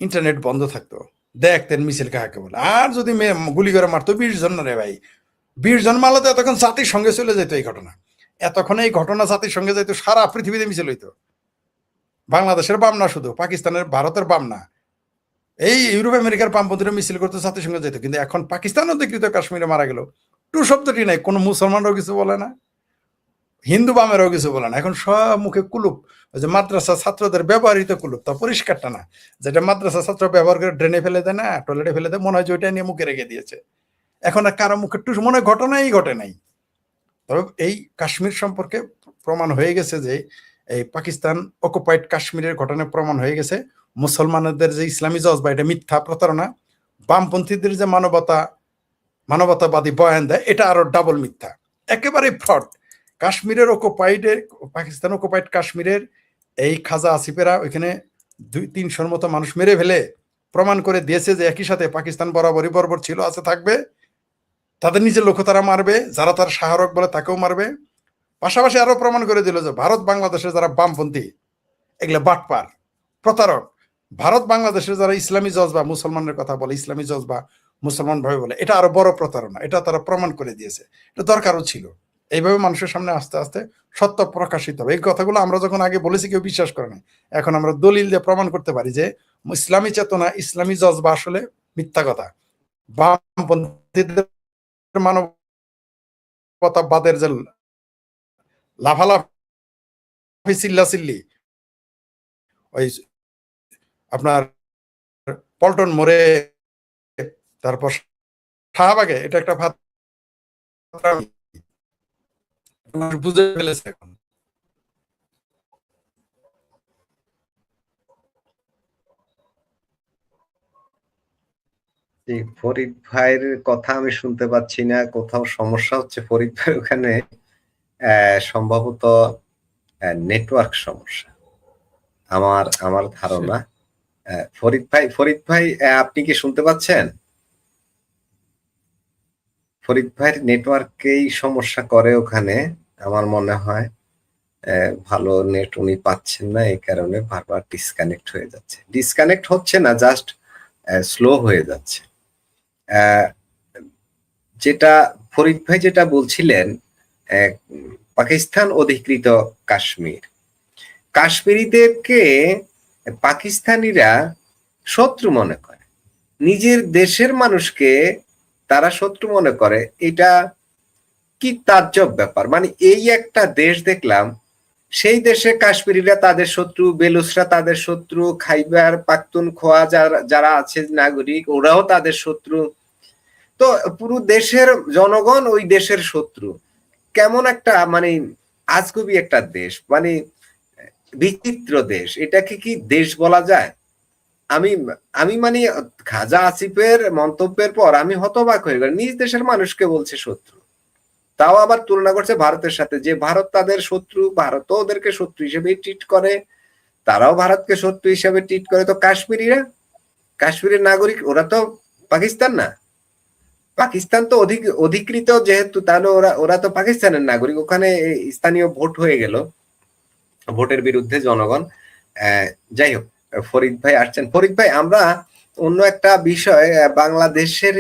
ইন্টারনেট বন্ধ থাকতো, দেখতেন মিছিল কাহাকে বলে। আর যদি গুলি করে মারতো 20 জন, রে ভাই 20 জন মারলে তো এতক্ষণ জাতির সঙ্গে চলে যেত এই ঘটনা, এতক্ষণ এই ঘটনা জাতির সঙ্গে যেত, সারা পৃথিবীতে মিছিল হইতো। বাংলাদেশের বাম না শুধু, পাকিস্তানের, ভারতের বাম না, এই ইউরোপ আমেরিকার বামপন্থীরা মিছিল করতে জাতির সঙ্গে যেত। কিন্তু এখন পাকিস্তান অধিকৃত কাশ্মীরে মারা গেল, টু শব্দটি নাই, কোনো মুসলমানরাও কিছু বলে না, হিন্দু বামেরাও কিছু বলে না। এখন সব মুখে কুলুপ, ওই যে মাদ্রাসা ছাত্রদের ব্যবহৃত কুলুপ, তা পরিষ্কারটা না, যেটা মাদ্রাসা ছাত্র ব্যবহার করে ড্রেনে ফেলে দেয় না, টয়লেটে ফেলে দেয়, মনে হয় যে ওইটা নিয়ে মুখে রেখে দিয়েছে। এখন আর কারো মুখে টুস মনে হয় ঘটনাই ঘটে নাই। তবে এই কাশ্মীর সম্পর্কে প্রমাণ হয়ে গেছে যে এই পাকিস্তান অকুপাইড কাশ্মীরের ঘটনায় প্রমাণ হয়ে গেছে মুসলমানদের যে ইসলামী জজবা এটা মিথ্যা প্রতারণা, বামপন্থীদের যে মানবতাবাদী বয়ান দেয় এটা আরো ডাবল মিথ্যা, একেবারে ফ্রড। কাশ্মীরের অকুপাইডের, পাকিস্তান অকুপাইড কাশ্মীরের এই খাজা আসিফেরা ওইখানে 200-300 মতো মানুষ মেরে ফেলে প্রমাণ করে দিয়েছে যে একই সাথে পাকিস্তান বরাবরই বর্বর ছিল, আছে, থাকবে, তাদের নিজের লক্ষ্য তারা মারবে, যারা তার শাহরক বলে তাকেও মারবে। পাশাপাশি আরো প্রমাণ করে দিল যে ভারত বাংলাদেশের যারা বামপন্থী এগুলো বাটপার, প্রতারক। ভারত বাংলাদেশের যারা ইসলামী জজবা মুসলমানের কথা বলে, ইসলামী জজবা মুসলমান ভাবে বলে, এটা আরো বড় প্রতারণা, এটা তারা প্রমাণ করে দিয়েছে। এটা দরকারও ছিল। এইভাবে মানুষের সামনে আস্তে আস্তে সত্য প্রকাশিত হবে। এই কথাগুলো আমরা যখন আগে বলেছি কেউ বিশ্বাস করে না, এখন আমরা দলিল দিয়ে প্রমাণ করতে পারি যে ইসলামী চেতনা, ইসলামী জজবা আসলে মিথ্যা কথা। বামপন্থীদের মানবতাবাদের যে লাফালাফি চিল্লাচিল্লি, ওই আপনার পল্টন মোড়ে, তারপর শাহবাগে, এটা একটা বুঝে ফেলেছে এখন। ফরিদ ভাইয়ের কথা আমি শুনতে পাচ্ছি না, কোথাও সমস্যা হচ্ছে ফরিদ ভাই ওখানে, সম্ভবত নেটওয়ার্ক সমস্যা আমার ধারণা। ফরিদ ভাই আপনি কি শুনতে পাচ্ছেন? ফরিদ ভাইয়ের নেটওয়ার্কেই সমস্যা করে ওখানে আমার মনে হয়, ভালো নেট উনি পাচ্ছেন না, এই কারণে বারবার ডিসকানেক্ট হয়ে যাচ্ছে। ডিসকানেক্ট হচ্ছে না, জাস্ট স্লো হয়ে যাচ্ছে। যেটা ফরিদ ভাই যেটা বলছিলেন, পাকিস্তান অধিকৃত কাশ্মীরিদেরকে পাকিস্তানিরা শত্রু মনে করে, নিজের দেশের মানুষকে তারা শত্রু মনে করে। এটা কি তাজ্জব ব্যাপার! মানে এই একটা দেশ দেখলাম, সেই দেশে কাশ্মীরিরা তাদের শত্রু, বেলুচরা তাদের শত্রু, খাইবার পাখতুনখোয়া যারা আছে নাগরিক ওরাও তাদের শত্রু। তো পুরো দেশের জনগণ ওই দেশের শত্রু। কেমন একটা মানে আজগুবি একটা দেশ, মানে বিচিত্র দেশ। এটাকে কি দেশ বলা যায়? আমি মানে খাজা আসিফের মন্তব্যের পর আমি হতবাক হয়ে গেলাম। নিজ দেশের মানুষকে বলছে শত্রু, তাও আবার তুলনা করছে ভারতের সাথে, যে ভারত তাদের শত্রু, ভারতও ওদেরকে শত্রু হিসেবে ট্রিট করে, তারাও ভারতকে শত্রু হিসেবে ট্রিট করে। তো কাশ্মীরের নাগরিক ওরা তো পাকিস্তান না, পাকিস্তান তো অধিকৃত যেহেতু, তাহলে ওরা তো পাকিস্তানের নাগরিক। ওখানে স্থানীয় ভোট হয়ে গেল, ভোটের বিরুদ্ধে জনগণ। যাই হোক, ফরিদ ভাই আসছেন। ফরিদ ভাই, আমরা অন্য একটা বিষয়, বাংলাদেশের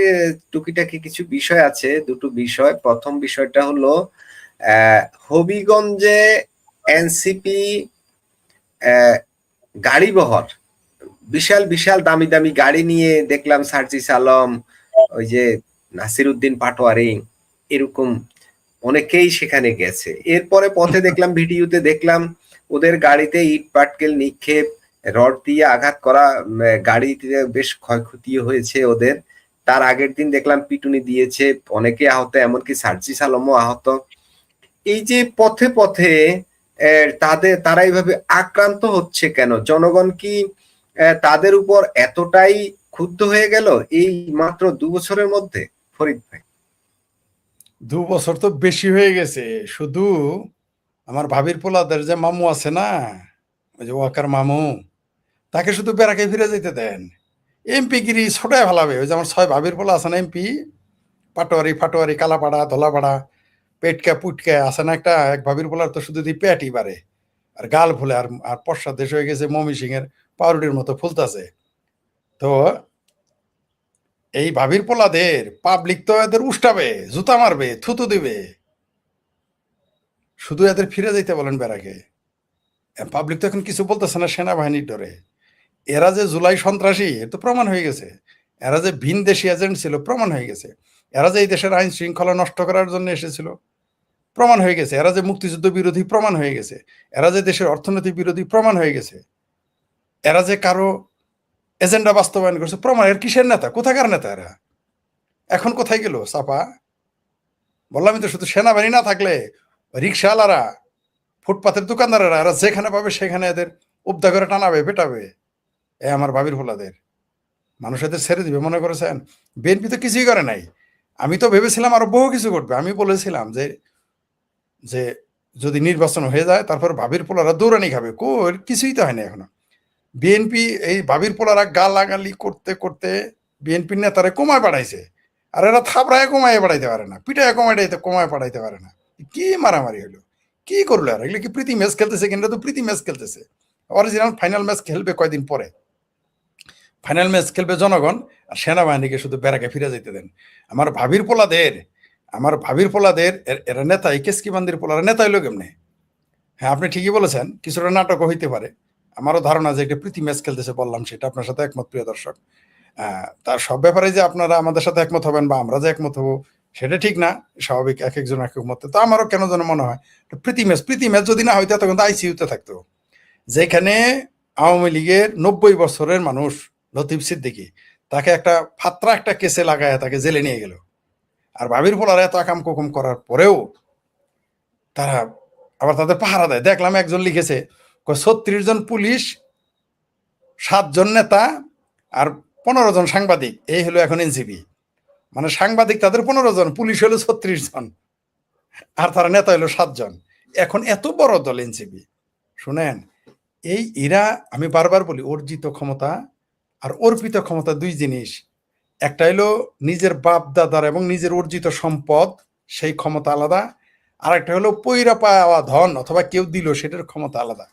টুকিটাকি কিছু বিষয় আছে, দুটো বিষয়। প্রথম বিষয়টা হলো হবিগঞ্জে এনসিপি গাড়ি বহর বিশাল বিশাল দামি দামি গাড়ি নিয়ে দেখলাম সার্জিস আলম, ওই যে নাসির উদ্দিন পাটোয়ারি, এরকম অনেকেই সেখানে গেছে। এরপরে পথে দেখলাম, ভিডিওতে দেখলাম ওদের গাড়িতে ইট পাটকেল নিক্ষেপ, রড দিয়ে আঘাত করা, গাড়িতে বেশ ক্ষয়ক্ষতি হয়েছে ওদের। তার আগের দিন দেখলাম পিটুনি দিয়েছে, অনেকে আহত, এমনকি সার্জিস আলমও আহত। এই যে পথে পথে তারা এইভাবে আক্রান্ত হচ্ছে কেন? জনগণ কি তাদের উপর এতটাই ক্ষুব্ধ হয়ে গেল এই মাত্র 2 বছরের মধ্যে? ফরিদ ভাই, 2 বছর তো বেশি হয়ে গেছে। শুধু আমার ভাবির পোলাদের যে মামু আছে না, ওই যে ওয়াকার মামু, তাকে শুধু বেড়াকে ফিরে যেতে দেন। এমপি গিরি ছোটায় ভালাবে। ওই যে আমার 6 ভাবির পোলা আছে না এমপি, পাটোয়ারি ফাটোয়ারি, কালাপাড়া, ধলাপাড়া, পেটকা পুটকা আছে না একটা, এক ভাবির পোলার তো শুধু পেটই বাড়ে আর গাল ফুলে, আর আর পশ্চাৎ দেশ হয়ে গেছে মমি সিং এর পাউরুটির মতো ফুলতাছে। তো এই ভাবির পোলাদের পাবলিক তো এদের উষ্টাবে, জুতা মারবে, থুতু দিবে। শুধু এদের ফিরে যাইতে বলেন বেড়াকে। পাবলিক তো এখন কিছু বলতেছে না সেনাবাহিনীর ডরে। এরা যে জুলাই সন্ত্রাসী এর তো প্রমাণ হয়ে গেছে। এরা যে ভিন দেশি এজেন্ট ছিল প্রমাণ হয়ে গেছে। এরা যে এই দেশের আইন শৃঙ্খলা নষ্ট করার জন্য এসেছিল প্রমাণ হয়ে গেছে। এরা যে মুক্তিযুদ্ধ বিরোধী প্রমাণ হয়ে গেছে। এরা যে দেশের অর্থনৈতিক বিরোধী প্রমাণ হয়ে গেছে। এরা যে কারো এজেন্ডা বাস্তবায়ন করছে প্রমাণ। এর কিসের নেতা? কোথাকার নেতা এরা? এখন কোথায় গেল চাপা? বললামই তো, শুধু সেনাবাহিনী না থাকলে রিক্সাওয়ালারা, ফুটপাতের দোকানদারেরা, এরা যেখানে পাবে সেখানে এদের উবদা করে টানাবে, পেটাবে। এ আমার ভাবির ফোলাদের মানুষ এদের ছেড়ে দিবে মনে করেছেন? বিএনপি তো কিছুই করে নাই। আমি তো ভেবেছিলাম আরো বহু কিছু করবে। আমি বলেছিলাম যে যে যদি নির্বাচন হয়ে যায় তারপর ভাবির পোলারা দৌড়ানি খাবে। কিছুই তো হয় না এখনো। বিএনপি এই ভাবির পোলারা গালাগালি করতে করতে বিএনপির নেতারা কমায় পাঠাইছে। আর এরা থাপড়ায় কমায় পাঠাইতে পারে না, পিঠায় কমায় পাঠাইতে পারে না। কি মারামারি হলো, কি করলো? আর এগুলো কি প্রীতি ম্যাচ খেলতেছে? কিন্তু তো প্রীতি ম্যাচ খেলতেছে। অরিজিনাল ফাইনাল ম্যাচ খেলবে কয়দিন পরে। ফাইনাল ম্যাচ খেলবে জনগণ, আর সেনাবাহিনীকে শুধু বেড়াকে ফিরে যেতে দেন। আমার ভাবির পোলাদের, এরা নেতা, এই কেসকিবান্দির পোলারা নেতা হইলো কেমনে? হ্যাঁ, আপনি ঠিকই বলেছেন, কিছুটা নাটকও হইতে পারে। আমারও ধারণা যে একটা প্রীতি ম্যাচ খেলতেছে, বললাম সেটা আপনার সাথে একমত প্রিয় দর্শক। তার সব ব্যাপারে যে আপনারা আমাদের সাথে একমত হবেন বা আমরা যে একমত হবো সেটা ঠিক না, স্বাভাবিক, এক একজন এক এক মতে। তো আমারও কেন যেন মনে হয় প্রীতি ম্যাচ যদি না হইতো তখন তো আইসিইউতে থাকতো। যেখানে আওয়ামী লীগের 90 বছরের মানুষ লতিফ সিদ্দিকী, তাকে একটা ফাত্রা একটা কেসে লাগায় তাকে জেলে নিয়ে গেল। আর ভাবির ফলার এত আকাম কুকুম করার পরেও তারা আবার তাদের পাহারা দেয়। দেখলাম একজন লিখেছে 36 জন পুলিশ, 7 জন নেতা আর 15 জন সাংবাদিক, এই হলো এখন এনসিপি। মানে সাংবাদিক তাদের 15 জন, পুলিশ হলো 36 জন, আর তারা নেতা হলো 7 জন। এখন এত বড় দল এনসিপি। শুনেন, এরা, আমি বারবার বলি, অর্জিত ক্ষমতা আর অর্পিত ক্ষমতা দুই জিনিস। একটা হলো নিজের বাপ দাদার এবং নিজের অর্জিত সম্পদ, সেই ক্ষমতা আলাদা। আর একটা হলো পৈরা পাওয়া ধন অথবা কেউ দিল, সেটার ক্ষমতা আলাদা,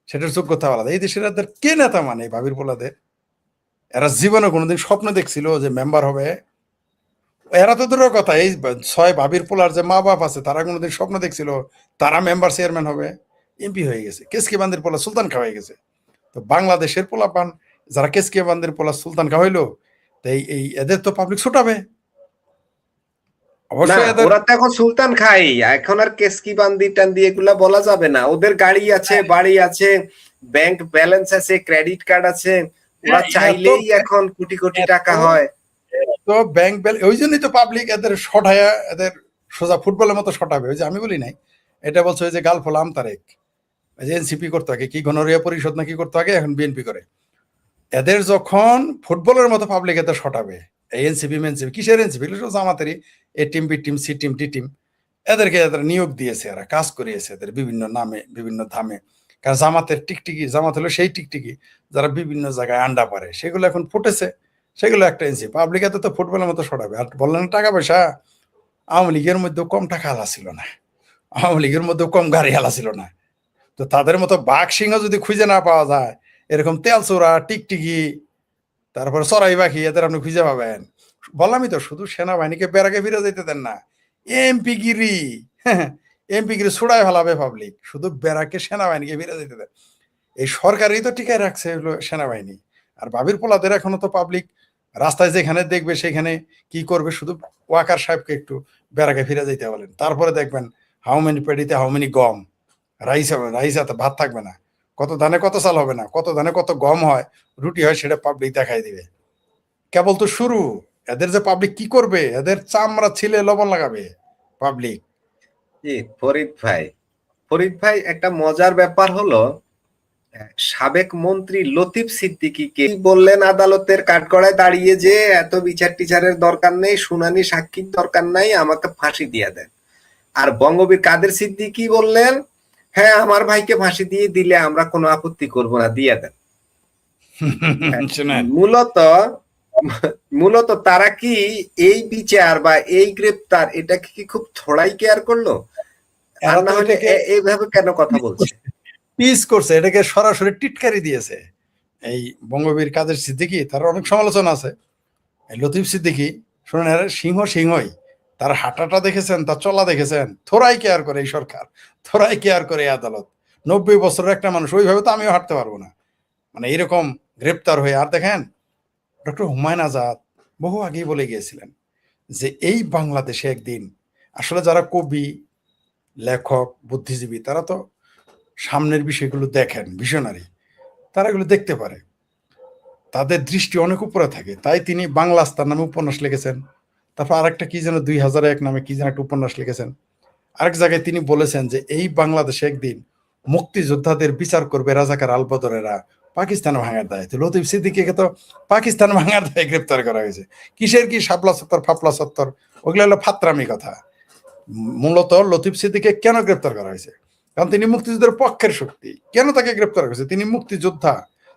সেটার যোগ্যতা আলাদা। এই দেশের এদের কে নেতা? মানে ভাবির পোলাদের, এরা জীবনে কোনোদিন স্বপ্ন দেখছিল যে মেম্বার হবে? এরা তো দূরের কথা, এই 6 ভাবির পোলার যে মা বাপ আছে তারা কোনোদিন স্বপ্ন দেখছিল তারা মেম্বার চেয়ারম্যান হবে? এমপি হয়ে গেছে। কেসকে বান্দির পোলা সুলতান খা হয়ে গেছে। তো বাংলাদেশের পোলাপান যারা কেসকে বান্দির পোলা সুলতান খা হইলো, তো এই এদের তো পাবলিক ছুটাবে না, অবশ্যই এদের। ওরা তো এখন সুলতান খাই, এখন আর কেসকি বান্দি টান্দি এগুলা বলা যাবে না। ওদের গাড়ি আছে, বাড়ি আছে, ব্যাংক ব্যালেন্স আছে, ক্রেডিট কার্ড আছে, ওরা এত চাইলেই এখন কোটি কোটি এত টাকা হয়। তো ব্যাংক ওই জন্যই তো পাবলিক এদের শটায়া, এদের সোজা ফুটবলের মতো শটাবে। ওই যে আমি বলি নাই, এটা বলছে ওই যে গালফোলা আমতারেক, ওই যে এনসিপি করতে আগে কি গণরিয়া পরিষদ নাকি করতে আগে, এখন বিএনপি করে। এদের যখন ফুটবলের মতো পাবলিক এদের শটাবে, এই এনসিপি মেনসিপি কিসের এনসিপি, জামাতেরই A team B team C team D team, এদেরকে এদের নিয়োগ দিয়েছে, এরা কাজ করিয়েছে এদের বিভিন্ন নামে বিভিন্ন ধামে। কারণ জামাতের টিকটিকি, জামাত হলো সেই টিকটিকি যারা বিভিন্ন জায়গায় আন্ডা পারে, সেগুলো এখন ফুটেছে, সেগুলো একটা এনসি। পাবলিক এত তো ফুটবলের মতো সরাবে। আর বললেন টাকা পয়সা, আওয়ামী লীগের মধ্যেও কম টাকা আলা ছিল না, আওয়ামী লীগের মধ্যেও কম গাড়ি আলা ছিল না। তো তাদের মতো বাঘ সিংহ যদি খুঁজে না পাওয়া যায়, এরকম তেলচোরা টিকটিকি, তারপরে চড়াই পাখি, এদের আপনি খুঁজে পাবেন। বললামই তো, শুধু সেনাবাহিনীকে বেড়াকে ফিরে যেতে দেন না, এমপি গিরি, এমপি গিরি ছুড়াই ফেলাবে পাবলিক, শুধু বেড়াকে সেনাবাহিনীকে ফিরে যেতে দেন। এই সরকারই তো টিকায় রাখছে হলো সেনাবাহিনী। আর ভাবির পোলাদের এখনো তো পাবলিক রাস্তায় যেখানে দেখবে সেখানে কি করবে, শুধু ওয়াকার সাহেবকে একটু বেড়াকে ফিরে যেতে বলেন, তারপরে দেখবেন হাউ মেনি পেডিতে হাউ মেনি গম, রাইস হবে, রাইস হাতে ভাত থাকবে না, কত ধানে কত চাল হবে না, কত ধানে কত গম হয়, রুটি হয়, সেটা পাবলিক দেখাই দিবে। কেবল তো শুরু, এদের যে পাবলিক কি করবে, এদের চামড়া ছিলে লবণ লাগাবে পাবলিক। জি ফরিদ ভাই একটা মজার ব্যাপার হলো, সাবেক মন্ত্রী লতিফ সিদ্দিকীকে বললেন আদালতের কাঠগড়ায় দাঁড়িয়ে যে এত বিচার টিচারের দরকার নেই, শুনানি সাক্ষীর দরকার নাই, আমাকে ফাঁসি দিয়ে দেন। আর বঙ্গবীর কাদের সিদ্দিকী বললেন, হ্যাঁ আমার ভাইকে ফাঁসি দিয়ে দিলে আমরা কোনো আপত্তি করব না, দিয়ে দেন। মূলত মূলত তারা কি এই বিচার বা এই গ্রেপ্তার এটাকে কি খুব থোড়াই কেয়ার করলো? আর না হলে এইভাবে কেন কথা বলছে? পিস করছে, এটাকে সরাসরি টিটকারি দিয়েছে। এই বঙ্গবীর কাদের সিদ্দিকী, তার অনেক সমালোচনা আছে। লতিফ সিদ্দিকী শুনেন, সিংহই, তার হাঁটাটা দেখেছেন, তার চলা দেখেছেন, থোড়াই কেয়ার করে এই সরকার, থোড়াই কেয়ার করে এই আদালত। 90 বছরের একটা মানুষ, ওইভাবে তো আমিও হাঁটতে পারবো না, মানে এরকম গ্রেপ্তার হয়ে। আর দেখেন ডক্টর হুমায়ুন আজাদ বহু আগেই বলে গিয়েছিলেন যে এই বাংলাদেশে একদিন, আসলে যারা কবি, লেখক, বুদ্ধিজীবী, তারা তো সামনের বিষয়গুলো দেখেন, ভিশনারি, তারা এগুলো দেখতে পারে, তাদের দৃষ্টি অনেক উপরে থাকে। তাই তিনি বাংলা আস্তার নামে উপন্যাস লিখেছেন। তারপর আরেকটা কি যেন 2001 নামে কি যেন একটা উপন্যাস লিখেছেন। আরেক জায়গায় তিনি বলেছেন যে এই বাংলাদেশে একদিন মুক্তিযোদ্ধাদের বিচার করবে রাজাকার আলবদরেরা, পাকিস্তান ভাঙার দায়। তো লতিফ সিদ্দিকীকে তো পাকিস্তান ভাঙার দায়ে গ্রেপ্তার করা হয়েছে। কিসের কি শাপলা সত্তর, ফাপলা সত্তর, ওগুলো হলো ফাত্রামি কথা। মূলত লতিফ সিদ্দিকীকে কেন গ্রেপ্তার করা হয়েছে? কারণ তিনি মুক্তিযুদ্ধের পক্ষের শক্তি। কেন তাকে গ্রেপ্তার করেছে? তিনি মুক্তিযোদ্ধা,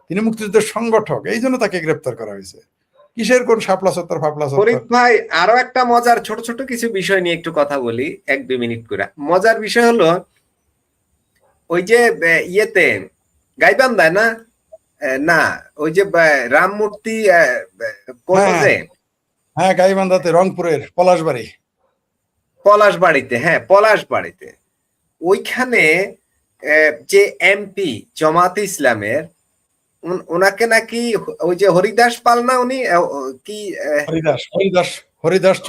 তিনি মুক্তিযুদ্ধের সংগঠক, এই জন্য তাকে গ্রেপ্তার করা হয়েছে। কিসের কোন শাপলা সত্তর, ফাপলা সত্তর? ফরিদ ভাই আরো একটা মজার ছোট ছোট কিছু বিষয় নিয়ে একটু কথা বলি, 1-2 মিনিট করে। মজার বিষয় হলো, ওই যে ইয়েতে গাইবান্ধায় না, না ওই যে রাম মূর্তি হ্যাঁ গাইবান্ধাতে, রংপুরের পলাশবাড়িতে, হ্যাঁ পলাশবাড়িতে, ওইখানে যে এমপি জামাতে ইসলামের, ওনাকে নাকি ওই যে হরিদাস পাল না, উনি কি হরিদাস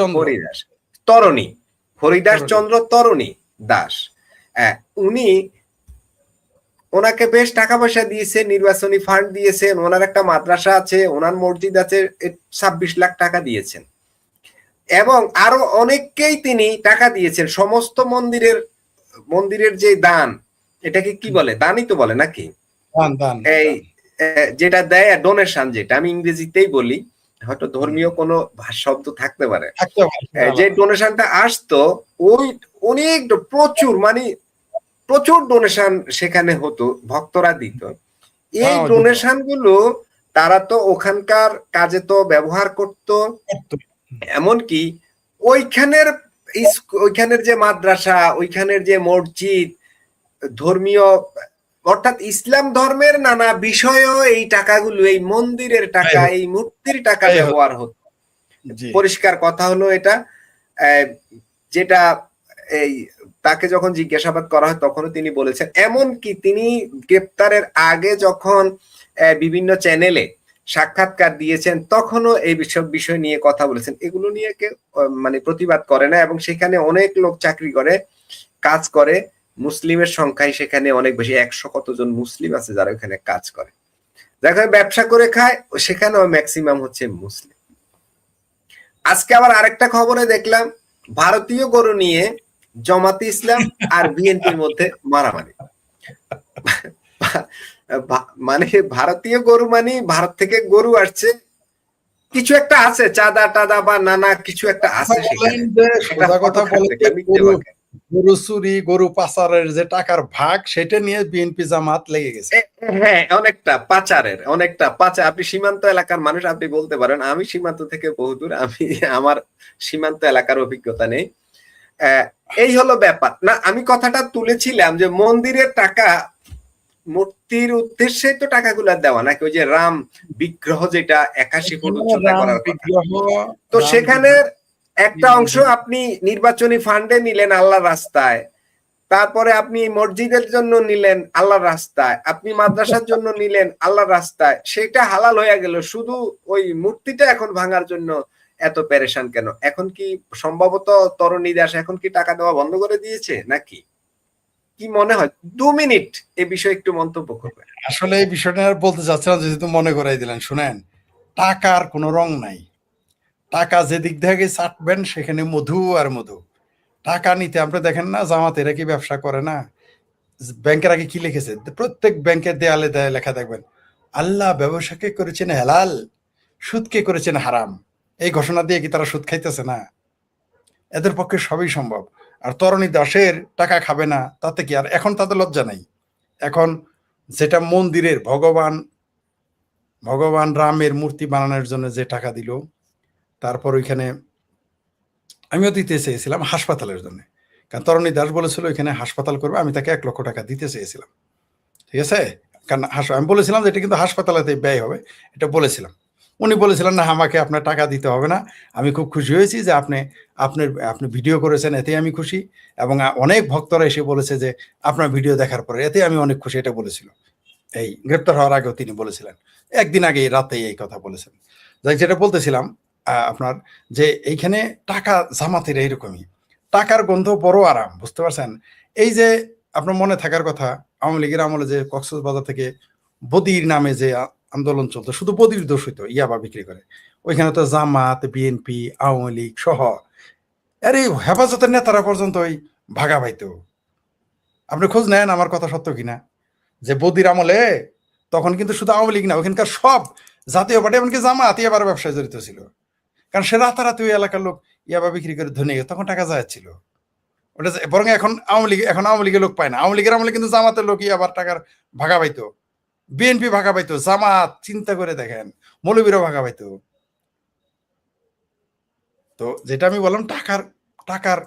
চন্দ্র তরণী দাস, উনি ওনাকে বেশ টাকা পয়সা দিয়েছে, নির্বাচনী ফান্ড দিয়েছেন, ওনার একটা মাদ্রাসা আছে, ওনার মসজিদ আছে, 26 লাখ টাকা দিয়েছেন, এবং আরো অনেককেই তিনি টাকা দিয়েছেন। সমস্ত মন্দিরের যে দান, এটাকে কি বলে, দানই তো বলে নাকি, এই যেটা দেয় ডোনেশন, যেটা আমি ইংরেজিতেই বলি, হয়তো ধর্মীয় কোনো শব্দ থাকতে পারে, যে ডোনেশনটা আসতো, ওই অনেক প্রচুর ডোনেশন সেখানে হতো, ভক্তরা দিত। এই ডোনেশন গুলো তারা তো ওখানকার কাজে তো ব্যবহার করত, এমনকি ওইখানের যে মাদ্রাসা, ওইখানের যে মসজিদ, ধর্মীয় অর্থাৎ ইসলাম ধর্মের নানা বিষয়ও এই টাকাগুলো, এই মন্দিরের টাকা, এই মূর্তির টাকা ব্যবহার হতো। পরিষ্কার কথা হলো এটা, যেটা এই তাকে যখন জিজ্ঞাসাবাদ করা হয় তখনও তিনি বলেছেন। এমনকি তিনি গ্রেপ্তারের আগে যখন বিভিন্ন চ্যানেলে সাক্ষাৎকার দিয়েছেন তখনও এই বিষয় নিয়ে কথা বলেছেন। এগুলো নিয়ে কেউ মানে প্রতিবাদ করে না, এবং সেখানে অনেক লোক চাকরি করে, কাজ করে, মুসলিমের সংখ্যায় সেখানে অনেক বেশি, 100 কতজন মুসলিম আছে যারা ওখানে কাজ করে, যারা ব্যবসা করে খায়, সেখানেও ম্যাক্সিমাম হচ্ছে মুসলিম। আজকে আবার আরেকটা খবরে দেখলাম, ভারতীয় গরু নিয়ে জামাতে ইসলাম আর বিএনপির মধ্যে মারামারি। মানে ভারতীয় গরু, মানে ভারত থেকে গরু আসছে, কিছু একটা আছে, চাঁদা টাদা বা নানা কিছু একটা আছে সেখানে। গরু চুরি, গরু পাচারের যে টাকার ভাগ, সেটা নিয়ে বিএনপি জামাত লেগে গেছে। হ্যাঁ, অনেকটা পাচার। আপনি সীমান্ত এলাকার মানুষ, আপনি বলতে পারেন, আমি সীমান্ত থেকে বহুদূর, আমার সীমান্ত এলাকার অভিজ্ঞতা নেই। এই হলো ব্যাপার না, আমি কথাটা তুলেছিলাম যে মন্দিরের টাকা, মূর্তির উদ্দেশ্যে তো টাকাগুলা দেওয়া, নাকি ওই যে রাম বিগ্রহ যেটা 81 ফুট উচ্চতা করার কথা, তো সেখানে একটা অংশ আপনি নির্বাচনী ফান্ডে নিলেন আল্লাহর রাস্তায়, তারপরে আপনি মসজিদের জন্য নিলেন আল্লাহর রাস্তায়, আপনি মাদ্রাসার জন্য নিলেন আল্লাহর রাস্তায়, সেটা হালাল হয়ে গেল, শুধু ওই মূর্তিটা এখন ভাঙার জন্য এত পেরেশান কেন? এখন কি সম্ভবত তরুণী দাস এখন কি টাকা দেওয়া বন্ধ করে দিয়েছে নাকি? কি মনে হয়? 2 মিনিট এই বিষয়ে একটু মন্তব্য করবেন। আসলে এই বিষয়টা আর বলতে চাচ্ছিলাম, যেহেতু মনে করাই দিলেন। শুনেন, টাকার কোনো রং নাই। টাকা যেদিক থেকে চাটবেন সেখানে মধু আর মধু। টাকা নিতে আপনি দেখেন না, জামাতেরা কি ব্যবসা করে না? ব্যাংকের আগে কি লিখেছে? প্রত্যেক ব্যাংকের দেয়ালে দেয়ালে লেখা দেখবেন, আল্লাহ ব্যবসাকে করেছেন হালাল, সুদকে করেছেন হারাম। এই ঘোষণা দিয়ে কি তারা সুদ খাইতেছে না? এদের পক্ষে সবই সম্ভব। আর তরণী দাসের টাকা খাবে না তাতে কি আর এখন তাদের লজ্জা নাই? এখন যেটা মন্দিরের ভগবান ভগবান রামের মূর্তি বানানোর জন্য যে টাকা দিল, তারপর ওইখানে আমিও দিতে চেয়েছিলাম হাসপাতালের জন্য। কারণ তরণী দাস বলেছিল এখানে হাসপাতাল করবে, আমি তাকে 1 লক্ষ টাকা দিতে চেয়েছিলাম। ঠিক আছে? কারণ আমি বলেছিলাম যে এটা কিন্তু হাসপাতালেতে ব্যয় হবে, এটা বলেছিলাম। উনি বলেছিলেন না, আমাকে আপনার টাকা দিতে হবে না, আমি খুব খুশি হয়েছি যে আপনি ভিডিও করেছেন, এতে আমি খুশি। এবং অনেক ভক্তরা এসে বলেছে যে আপনার ভিডিও দেখার পরে এতে আমি অনেক খুশি, এটা বলেছিল। এই গ্রেপ্তার হওয়ার আগেও তিনি বলেছিলেন, একদিন আগে রাতেই এই কথা বলেছেন। যাই, যেটা বলতেছিলাম আপনার, যে এইখানে টাকা জামাতের এইরকমই টাকার গন্ধ বড় আরাম, বুঝতে পারছেন? এই যে আপনার মনে থাকার কথা, আওয়ামী লীগের আমলে যে কক্সবাজার থেকে বদির নামে যে আন্দোলন চলতো, শুধু বদির দোষ হইতো ইয়াবা বিক্রি করে। ওইখানে তো জামাত, বিএনপি, আওয়ামী লীগ সহ আরে হেফাজতের নেতারা পর্যন্ত ওই ভাগা পাইতো। আপনি খোঁজ নেন আমার কথা সত্য কিনা, যে বদির আমলে তখন কিন্তু শুধু আওয়ামী লীগ না, ওখানকার সব জাতীয় পার্টি এমনকি জামাত ইয়াবার ব্যবসায় জড়িত ছিল। কারণ সে রাতারাতি ওই এলাকার লোক ইয়াবা বিক্রি করে ধনী হয়ে, তখন টাকা যাচ্ছিল ওটা। বরং এখন আওয়ামী লীগের লোক পায় না। আওয়ামী লীগের আমলে কিন্তু জামাতের লোক ইয়াবার টাকার ভাগা পাইতো, বিএনপি ভাগা পাইতো, জামাত, চিন্তা করে দেখেন, মৌলবীরাও ভাগা পাইতো। তো যেটা আমি বললাম, টাকার টাকার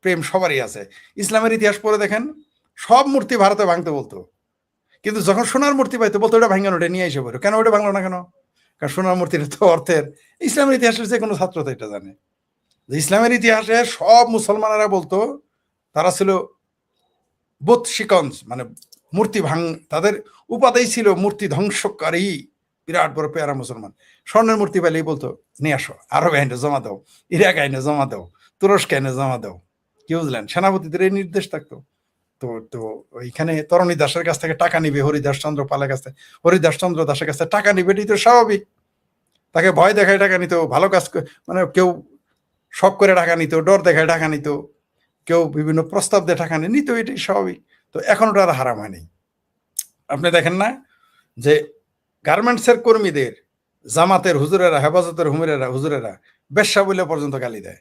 প্রেম সবারই আছে। ইসলামের ইতিহাস পড়ে দেখেন, সব মূর্তি ভারতে ভাঙতে বলতো, কিন্তু যখন সোনার মূর্তি পাইতো বলতো ওটা ভাঙানো, ওটা নিয়ে এসে পড়ো। কেন ওটা ভাঙলো না কেন? কারণ সোনার মূর্তির তো অর্থের, ইসলামের ইতিহাসের যে কোনো ছাত্র তো এটা জানে যে ইসলামের ইতিহাসে সব মুসলমানেরা বলতো তারা ছিল বুত শিকঞ্জ, মানে মূর্তি তাদের উপাদেই ছিল মূর্তি ধ্বংসকারী, বিরাট বড় পেয়ারা মুসলমান। স্বর্ণের মূর্তি পাইলেই বলতো নিয়ে আসো, আরব আইনে জমা দাও, ইরাক আইনে জমা দাও, তুরস্ক আইনে জমা দাও। কি বুঝলেন? সেনাপতিদের এই নির্দেশ থাকতো। তো তো ওইখানে তরণী দাসের কাছ থেকে টাকা নিবে, হরিদাস চন্দ্র পালের কাছ থেকে, হরিদাস চন্দ্র দাসের কাছ থেকে টাকা নিবে, এটাই তো স্বাভাবিক। তাকে ভয় দেখায় টাকা নিত, ভালো কাজ মানে কেউ শখ করে টাকা নিত, ডর দেখায় টাকা নিত, কেউ বিভিন্ন প্রস্তাব দিয়ে টাকা নিত, এটাই স্বাভাবিক। তো এখন ওটা আর হারাম হয়নি। আপনি দেখেন না যে গার্মেন্টসের কর্মীদের জামাতের হুজুরেরা, হেফাজতের হুজুরেরা বেশ্যা বলে পর্যন্ত গালি দেয়,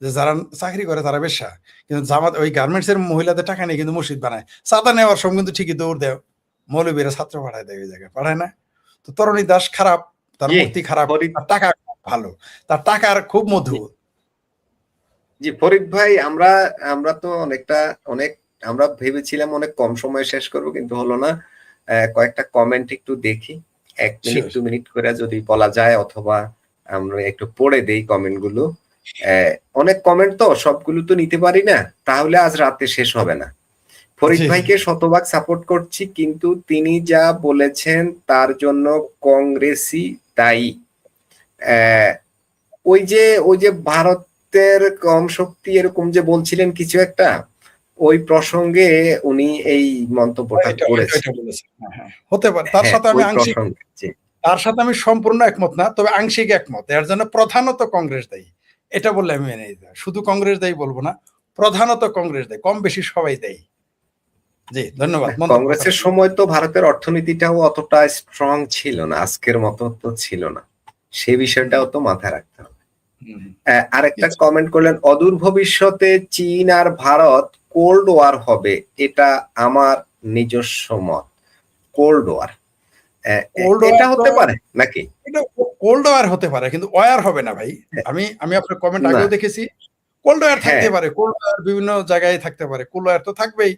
যে যারা চাকরি করে তারা বেশ্যা। কিন্তু জামাত ওই গার্মেন্টসের মহিলাদের টাকা নিয়ে কিন্তু মসজিদ বানায়, চাঁদা নেওয়ার সময় কিন্তু ঠিকই দৌড় দেয়, মৌলবীরা ছাত্র পাঠায় দেয় ওই জায়গায়, পাঠায় না? তো তরণী দাস খারাপ, তার মূর্তি খারাপ, তার টাকা ভালো, তার টাকার খুব মধু। জি ফরিদ ভাই, আমরা তো আমরা ভেবেছিলাম অনেক কম সময়ে শেষ করব, কিন্তু হলো না। কয়েকটা কমেন্ট একটু দেখি, 1 মিনিট 2 মিনিট করে যদি বলা যায়, অথবা আমরা একটু পড়ে দেই কমেন্ট গুলো। অনেক কমেন্ট তো, সবগুলো তো নিতে পারি না, তাহলে আজ রাতে শেষ হবে না। ফরিদ ভাইকে শতভাগ সাপোর্ট করছি, কিন্তু তিনি যা বলেছেন তার জন্য কংগ্রেসই দায়ী। ওই যে ভারতের কম শক্তি এরকম যে বলছিলেন কিছু একটা, ওই প্রসঙ্গে উনি এই মন্তব্যটা করেছেন। হতে পারে, তার সাথে আমি সম্পূর্ণ একমত না, তবে আংশিক একমত। এর জন্য প্রধানত কংগ্রেস দায়ী, এটা বললে আমি মেনে নিতে। শুধু কংগ্রেস দায়ী বলবো না, প্রধানত কংগ্রেস দায়ী, কম বেশি সবাই দায়ী। জি ধন্যবাদ। কংগ্রেসের সময় তো ভারতের অর্থনীতিটাও অতটা স্ট্রং ছিল না, আজকের মতো তো ছিল না, সে বিষয়টাও তো মাথায় রাখতে হবে। আরেকটা কমেন্ট করলেন, অদূর ভবিষ্যতে চীন আর ভারত কোল্ড ওয়ার হবে, এটা আমার নিজস্ব মত। কোল্ড ওয়ার এটা হতে পারে নাকি? এটা কোল্ড ওয়ার হতে পারে, কিন্তু ওয়ার হবে না ভাই। আমি আপনার কমেন্ট আগেও দেখেছি, কোল্ড ওয়ার থাকতে পারে, কোল্ড ওয়ার বিভিন্ন জায়গায় থাকতে পারে, কোল্ড ওয়ার তো থাকবেই,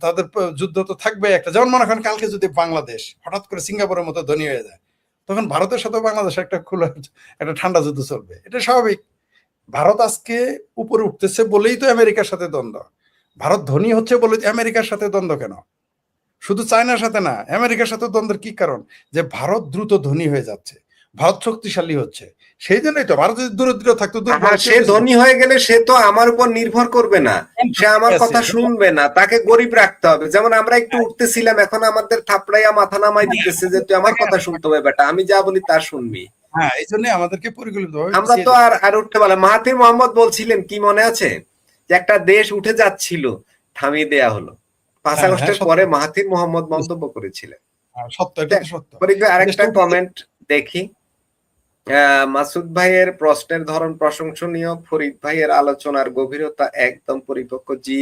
তাদের যুদ্ধ তো থাকবে একটা। যেমন মনে করেন কালকে যদি বাংলাদেশ হঠাৎ করে সিঙ্গাপুরের মতো ধনী হয়ে যায়, তখন ভারতের সাথে বাংলাদেশে একটা ঠান্ডা যুদ্ধ চলবে, এটা স্বাভাবিক। ভারত আজকে উপরে উঠতেছে বলেই তো আমেরিকার সাথে দ্বন্দ্ব। ভারত ধনী হচ্ছে বলে আমেরিকার সাথে দ্বন্দ্ব কেন? শুধু চায়নার সাথে না, আমেরিকার সাথে দ্বন্দ্বের কি কারণ? যে ভারত দ্রুত ধনী হয়ে যাচ্ছে, ভারত শক্তিশালী হচ্ছে। সেই জন্যই তো। ভারত যদি দরিদ্র থাকতো, দুর্বল, হ্যাঁ, কেউ সে কিছু ধনী হয়ে গেলে সে তো আমার উপর নির্ভর করবে না, সে আমার আছে। কথা শুনবে না, তাকে গরিব রাখতে হবে। যেমন আমরা একটু উঠতেছিলাম, এখন আমাদের থাপড়াইয়া মাথা নামাই দিতেছে যে তুই আমার কথা শুনতে হবে বেটা, আমি যা বলি তা শুনবি। হ্যাঁ, এই জন্য আমাদেরকে পরিকল্পিতভাবে আমরা পিছিয়ে তো যেতে আর হবে। আর উঠতে পারলাম। মাহাথির মোহাম্মদ বলছিলেন, কি মনে আছে, যে একটা দেশ উঠে যাচ্ছিল, থামিয়ে দেয়া হলো। 5 হ্যাঁ, হ্যাঁ, আগস্টের সত্য। পরে মাহাথির মোহাম্মদ মন্তব্য করেছিলেন। সত্য, এটা তো সত্য। আরেকটা দেশটা উঠে কমেন্ট দেখি। মাসুদ ভাইয়ের প্রশ্নের ধরন প্রশংসনীয়, ফরিদ ভাইয়ের আলোচনার গভীরতা একদম পরিপক্ক। জি,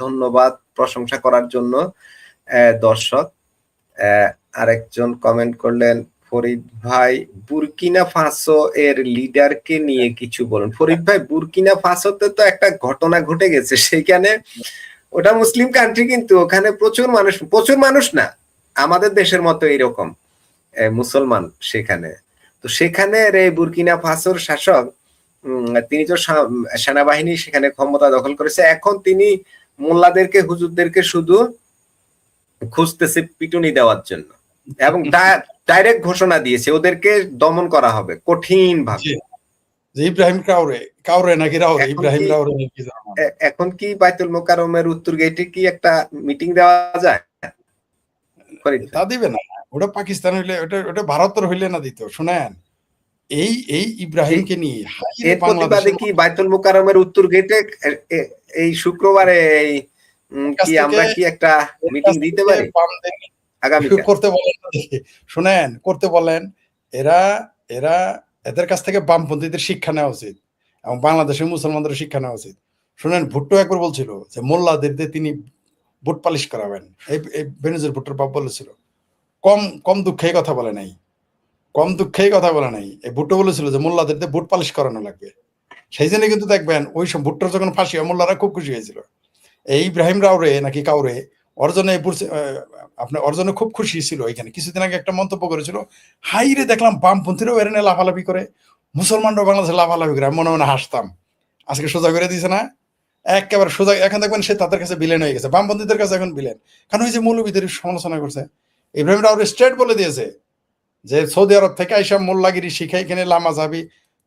ধন্যবাদ প্রশংসা করার জন্য। দর্শক আরেকজন কমেন্ট করলেন, ফরিদ ভাই বুরকিনা ফাসো এর লিডারকে নিয়ে কিছু বলুন। ফরিদ ভাই, বুরকিনা ফাসোতে তো একটা ঘটনা ঘটে গেছে, সেখানে ওটা মুসলিম কান্ট্রি, কিন্তু ওখানে প্রচুর মানুষ না, আমাদের দেশের মতো এইরকম মুসলমান সেখানে। তো সেখানে এই বুরকিনা ফাসোর শাসক, তিনি তো সেনাবাহিনী সেখানে ক্ষমতা দখল করেছে, এখন তিনি মোল্লাদেরকে, হুজুরদেরকে শুধু খুঁজতেছে পিটুনি দেওয়ার জন্য, এবং ডাইরেক্ট ঘোষণা দিয়েছে ওদেরকে দমন করা হবে কঠিন ভাবে। যে ইব্রাহিম কাউরে নাকি রাউরে, ইব্রাহিম রাউরে নাকি এখন কি বাইতুল মোকাররমের উত্তর গেটে কি একটা মিটিং দেওয়া যায়? তা দিবে না। ওটা পাকিস্তান হইলে, ওটা ভারতের হইলে না দিত। শুনেন, এই ইব্রাহিমকে নিয়ে এর প্রতিবাদে কি বাইতুল মোকাররমের উত্তর গেটে এই শুক্রবারে কি আমরা কি একটা মিটিং দিতে পারি আগামীকাল? করতে বলেন, শুনেন, করতে বলেন। এরা এরা এদের কাছ থেকে বামপন্থীদের শিক্ষা নেওয়া উচিত, এবং বাংলাদেশের মুসলমানদের শিক্ষা নেওয়া উচিত। শুনেন, ভুট্টো একবার বলছিল যে মোল্লাদের দিয়ে তিনি বুট পালিশ করাবেন। এই বেনজির ভুট্টোর বাপ বলেছিল। কম কম দুঃখেই কথা বলে নাই, কম দুঃখেই কথা বলে নাই। এই ভুট্টো বলেছিল যে মোল্লাদের দিয়ে বুট পালিশ করানো লাগবে। সেই জন্য কিন্তু দেখবেন ওই সব ভুট্টোর যখন ফাঁসি হয়, মোল্লারা খুব খুশি হয়েছিল। এই ইব্রাহিম রাউরে নাকি কাউরে অর্জনে আপনার অর্জনে খুব খুশি ছিল। এখানে কিছুদিন আগে একটা মন্তব্য করেছিল, হাই রে, দেখলাম বামপন্থীরাও এর নিয়ে লাফালাফি করে, মুসলমানরাও বাংলাদেশে লাফালাফি করে। মনে মনে হাসতাম। আজকে সোজা করে দিয়েছে না, একেবারে সোজা। এখন দেখবেন সে তাদের কাছে বিলেন হয়ে গেছে, বামপন্থীদের কাছে এখন বিলেন। কারণ ওই যে মৌলবীদের সমালোচনা করছে। ইব্রাহিম রাউরে স্ট্রেট বলে দিয়েছে যে সৌদি আরব থেকে আইসা মোল্লাগিরি শিখে এখানে লামা যাবি,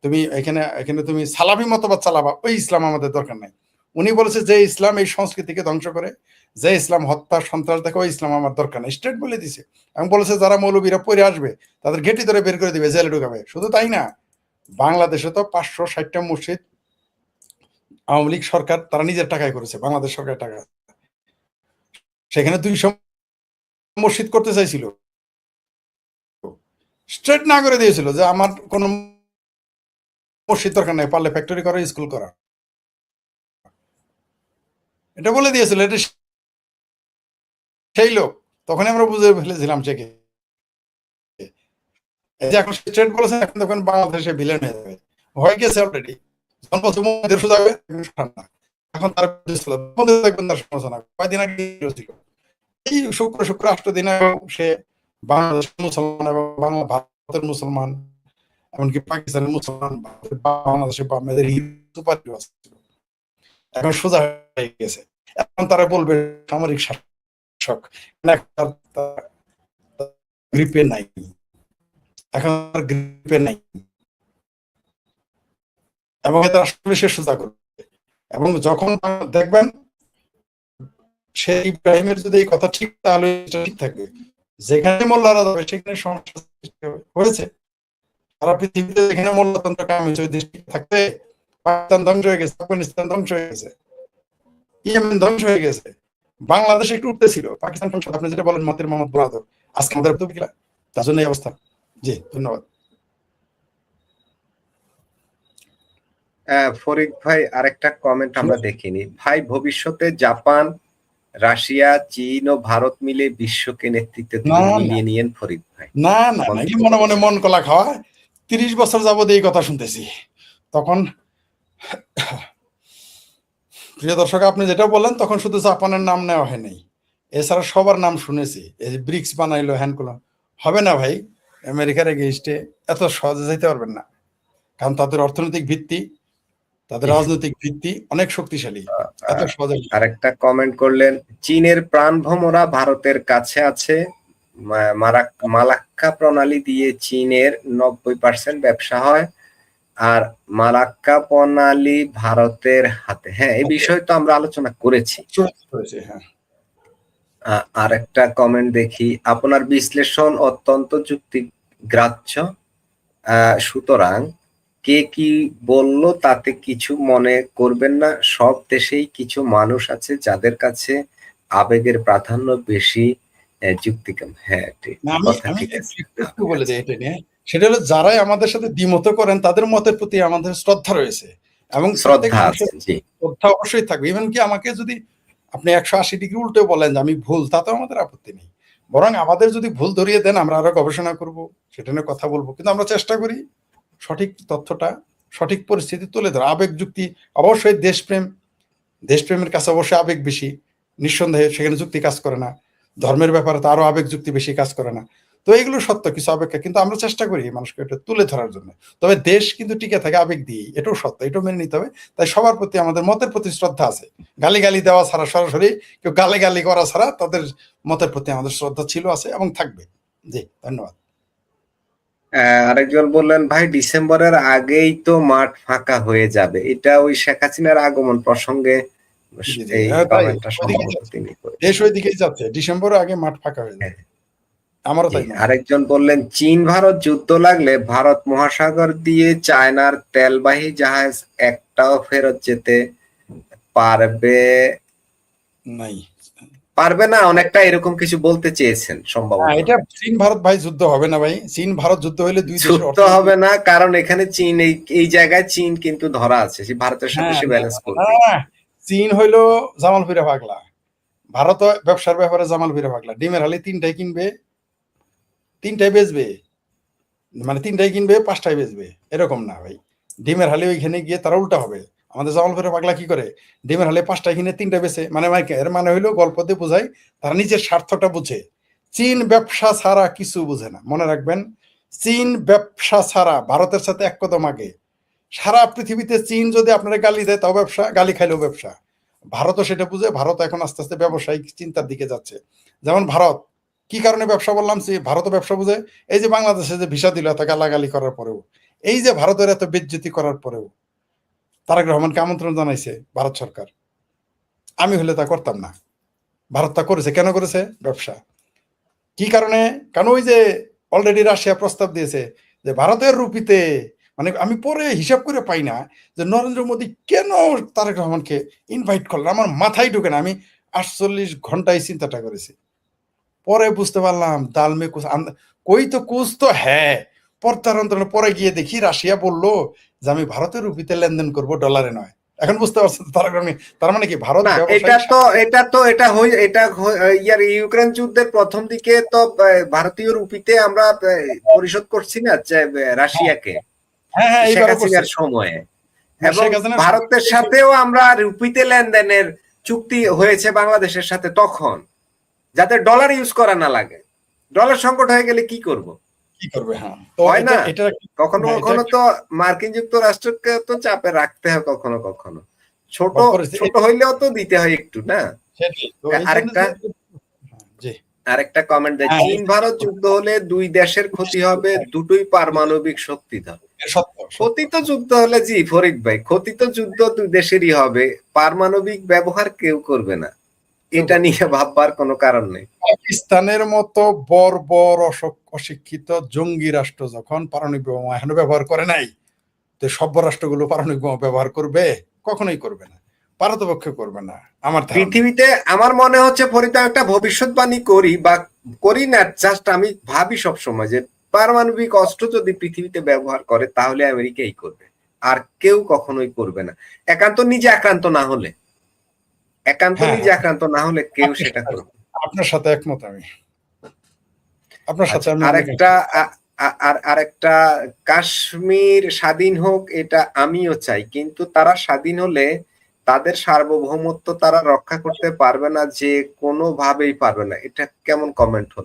তুমি এখানে এখানে তুমি সালাফি মতবাদ চালাবা, ওই ইসলাম আমাদের দরকার নাই। উনি বলেছে যে ইসলাম এই সংস্কৃতিকে ধ্বংস করে, যে ইসলাম হত্যা সন্ত্রাস দেখে, ওই ইসলাম আমার দরকার নেই। স্ট্রেট বলে দিছে। এবং বলেছে যারা মৌলবীরা পরে আসবে তাদের ঘেটি ধরে বের করে দিবে, জেলে ঢুকাবে। শুধু তাই না, বাংলাদেশে তো 560টা মসজিদ আওয়ামী লীগ সরকার তারা নিজের টাকায় করেছে, বাংলাদেশ সরকারের টাকা। সেখানে 200 মসজিদ করতে চাইছিল, স্ট্রেট না করে দিয়েছিল যে আমার কোন মসজিদ দরকার নাই, পারলে ফ্যাক্টরি করা, স্কুল করা। এটা বলে দিয়েছিল। এটা সেই লোক। তখনই আমরা বুঝে ফেলেছিলাম সে কে। এই যে এখন স্ট্রেট বলেছে, এখন তখন বাংলাদেশে ভিলেন হয়ে যাবে, হয়ে গেছে অলরেডি। এখন তার দেখবেন তার সমালোচনা কয়েকদিন আগে ছিল, এই শুক্র 8 দিন সে বাংলাদেশের মুসলমান এবং ভারতের মুসলমান, এমনকি পাকিস্তানের মুসলমান, বাংলাদেশের বামেদের সুপার ছিল। এখন সোজা হয়ে গেছে। এখন তারা বলবে সামরিক শাসক, গ্রিপে নাই, এখন গ্রিপে নাই, এবং এটা আসলে সে সোজা করবে। এবং যখন দেখবেন সে ইব্রাহিমের যদি এই কথা ঠিক, তাহলে ঠিক থাকবে। যেখানে মোল্লারা যাবে সেখানে সমস্যা হয়েছে। সারা পৃথিবীতে যেখানে মোল্লাতন্ত্র কায়েম হয়েছে, ওই দেশ থাকতে পাকিস্তান ধ্বংস হয়ে গেছে, আফগানিস্তান ধ্বংস হয়ে গেছে, ইয়েমেন ধ্বংস হয়ে গেছে। বাংলাদেশ একটু উঠতেছিল, পাকিস্তান সংসদ আপনি যেটা বলেন মতের মোহাম্মদ বরাদর, আজকে আমাদের তো বিকেলা, তার জন্য এই অবস্থা। জি, ধন্যবাদ। ফরিদ ভাই, আরেকটা কমেন্ট আমরা দেখিনি ভাই। ভবিষ্যতে জাপান, রাশিয়া, চীন ও ভারত মিলে বিশ্বকে নেতৃত্ব মিলিয়ে নিয়েন ফরিদ ভাই। না না না, মনে মনে মন কলা খাওয়া। 30 বছর যাবত এই কথা শুনতেছি। তখন প্রিয় দর্শক, আপনি যেটা বললেন, তখন শুধু জাপানের নাম নেওয়া হয় নাই, এছাড়া সবার নাম শুনেছি। এই যে ব্রিক্স বানাইলো, হ্যান করলো, হবে না ভাই। আমেরিকার এগেইনস্টে এত সহজে যেতে পারবেন না, কারণ তাদের অর্থনৈতিক ভিত্তি, তাদের রাজনৈতিক ভিত্তি অনেক শক্তিশালী। এত সহজে। আরেকটা কমেন্ট করলেন, চীনের প্রাণভোমরা ভারতের কাছে আছে, মালাক্কা প্রণালী দিয়ে চীনের 90% ব্যবসা হয়, আর মালাক্কা প্রণালী ভারতের হাতে। হ্যাঁ, এই বিষয়ে তো আমরা আলোচনা করেছি। হ্যাঁ, আর একটা কমেন্ট দেখি, আপনার বিশ্লেষণ অত্যন্ত যুক্তিগ্রাহ্য, সুতরাং কে কি বললো তাতে কিছু মনে করবেন না। সব দেশেই কিছু মানুষ আছে যাদের কাছে আবেগের প্রাধান্য বেশি, যুক্তি কম। হ্যাঁ, আমি কথা আমি ঠিক আছে। একটু বলে দিই এটা নিয়ে। সেটা হলো, যারাই আমাদের সাথে দ্বিমত করেন তাদের মতের প্রতি আমাদের শ্রদ্ধা রয়েছে, এবং প্রত্যেক শ্রদ্ধা মানুষের আছে, জি। শ্রদ্ধা অবশ্যই থাকবে। ইভেন কি আমাকে যদি আপনি 180 ডিগ্রি উল্টে বলেন যে আমি ভুল, তাতেও আমাদের আপত্তি নেই। বরং আমাদের যদি ভুল ধরিয়ে দেন, আমরা আরো গবেষণা করব, সেটা নিয়ে কথা বলবো, কিন্তু আমরা চেষ্টা করি সঠিক তথ্যটা, সঠিক পরিস্থিতি তুলে ধরা। আবেগ যুক্তি অবশ্যই, দেশপ্রেমের কাছে অবশ্যই আবেগ বেশি, নিঃসন্দেহে, সেখানে যুক্তি কাজ করে না। ধর্মের ব্যাপারে তো আরো আবেগ যুক্তি বেশি কাজ করে না। তো এগুলো সত্য কিছু অপেক্ষা, কিন্তু আমরা চেষ্টা করি মানুষকে এটা তুলে ধরার জন্য। তবে দেশ কিন্তু টিকে থাকে আবেগ দিয়েই, এটাও সত্য, এটাও মেনে নিতে হবে। তাই সবার প্রতি আমাদের মতের প্রতি শ্রদ্ধা আছে। গালি দেওয়া ছাড়া, সরাসরি কেউ গালি করা ছাড়া তাদের মতের প্রতি আমাদের শ্রদ্ধা ছিল, আছে এবং থাকবে। জি, ধন্যবাদ। আরেকজন বললেন, ভাই ডিসেম্বরের আগেই তো মাঠ ফাঁকা হয়ে যাবে, এটা ওই শেখ হাসিনার আগমন প্রসঙ্গে এই কমেন্টটা সম্ভবত তিনি করেছেন। দেশ ওইদিকেই যাচ্ছে, ডিসেম্বরের আগে মাঠ ফাঁকা হয়ে যাবে, আমারও তাই মনে হয়। আরেকজন বললেন, চীন ভারত যুদ্ধ লাগলে ভারত মহাসাগর দিয়ে চায়নার তেলবাহী জাহাজ একটাও ফেরত যেতে পারবে না, অনেকটা এরকম কিছু বলতে চেয়েছেন সম্ভবত। এটা চীন ভারত ভাই যুদ্ধ হবে না ভাই, চীন ভারত যুদ্ধ হলে দুই দেশের যুদ্ধ হবে না, কারণ এখানে চীন এই জায়গায় চীন কিন্তু ধরা আছে, ভারতের সাথে সে ব্যালেন্স করবে। চীন হইলো জামাল ফিরে পাগলা, ভারত ব্যবসার ব্যাপারে জামাল ফিরে পাগলা। ডিমের হালি তিনটাই কিনবে, তিনটাই বেচবে, মানে তিনটাই কিনবে, পাঁচটাই বেচবে, এরকম না ভাই। ডিমের হালি ওইখানে গিয়ে তারা উল্টা হবে। আমাদের জামাল ফিরে পাগলা কি করে, ডিমের হালি পাঁচটায় কিনে তিনটা বেচে, মানে এর মানে হইলো, গল্প দিয়ে বোঝায় তারা নিজের স্বার্থটা বুঝে। চীন ব্যবসা ছাড়া কিছু বুঝে না, মনে রাখবেন। চীন ব্যবসা ছাড়া ভারতের সাথে এক কদম আগে। সারা পৃথিবীতে চীন যদি আপনারা গালি দেয় তাও ব্যবসা, গালি খাইলেও ব্যবসা। ভারতও সেটা বুঝে, ভারত এখন আস্তে আস্তে ব্যবসায়িক চিন্তার দিকে যাচ্ছে। যেমন ভারত কি কারণে ব্যবসা বললাম, ভারতও ব্যবসা বুঝে। এই যে বাংলাদেশে যে ভিসা দিল এত গালাগালি করার পরেও, এই যে ভারতের এত বেজ্জতি করার পরেও তারেক রহমানকে আমন্ত্রণ জানাইছে ভারত সরকার। আমি হলে তা করতাম না, ভারত তা করেছে। কেন করেছে? ব্যবসা। কি কারণে? কারণ ওই যে অলরেডি রাশিয়া প্রস্তাব দিয়েছে যে ভারতের রুপিতে, মানে আমি পরে হিসাব করে পাই না যে নরেন্দ্র মোদী কেন তারেক রহমানকে ইনভাইট করলেন, আমার মাথায় ঢুকে না। আমি 48 ঘন্টায় চিন্তাটা করেছি, পরে বুঝতে পারলাম দাল মে কুছ কই তো কুছ তো হ্যাঁ। পরে গিয়ে দেখি রাশিয়া বললো যে আমি ভারতের রুপিতে লেনদেন করব, ডলারে নয়। এখন বুঝতে পারছেন তার মানে কি ভারত ইয়ার ইউক্রেন যুদ্ধের প্রথম দিকে তো ভারতীয় রুপিতে আমরা পরিশোধ করছি না রাশিয়াকে, শেখ হাসিনার সময়ে, এবং ভারতের সাথেও আমরা রুপিতে লেনদেনের চুক্তি হয়েছে বাংলাদেশের সাথে তখন, যাতে ডলার ইউজ করা না লাগে। ডলার সংকট হয়ে গেলে কি করব, কি করবে? হ্যাঁ, হয় না, কখনো কখনো তো মার্কিন যুক্তরাষ্ট্রকে তো চাপে রাখতে হয়, কখনো কখনো ছোট হইলেও তো দিতে হয় একটু, না? আরেকটা কমেন্ট দেয়, চীন ভারত যুদ্ধ হলে দুই দেশের ক্ষতি হবে, দুটোই পারমাণবিক শক্তিধর। ক্ষতি তো যুদ্ধ হলে, জি ফরিদ ভাই, ক্ষতি তো যুদ্ধ দুই দেশেরই হবে, পারমাণবিক ব্যবহার কেউ করবে না, এটা নিয়ে ভাববার কোনো কারণ নেই। পাকিস্তানের মতো বর্বর অশিক্ষিত জঙ্গি রাষ্ট্র যখন পারমাণবিক বোমা এখনো ব্যবহার করে নাই, তো সভ্য রাষ্ট্রগুলো পারমাণবিক বোমা ব্যবহার করবে? কখনোই করবে না, পারতপক্ষে করবে না আমার পৃথিবীতে। আমার মনে হচ্ছে ফরিদা, একটা ভবিষ্যৎবাণী করি বা করি না, জাস্ট আমি ভাবি সবসময় যে পারমাণবিক অস্ত্র যদি পৃথিবীতে ব্যবহার করে তাহলে আমেরিকাই করবে, আর কেউ কখনোই করবে না, একান্ত নিজে আক্রান্ত না হলে। কেউ সেটা করবে। আপনার সাথে একমত আমি, আপনার সাথে। আরেকটা কাশ্মীর স্বাধীন হোক, এটা আমিও চাই, কিন্তু তারা স্বাধীন হলে তাদের সার্বভৌমত্ব তারা রক্ষা করতে পারবে না, যে কোনো ভাবেই পারবে না। এটা কেমন কমেন্ট হলো?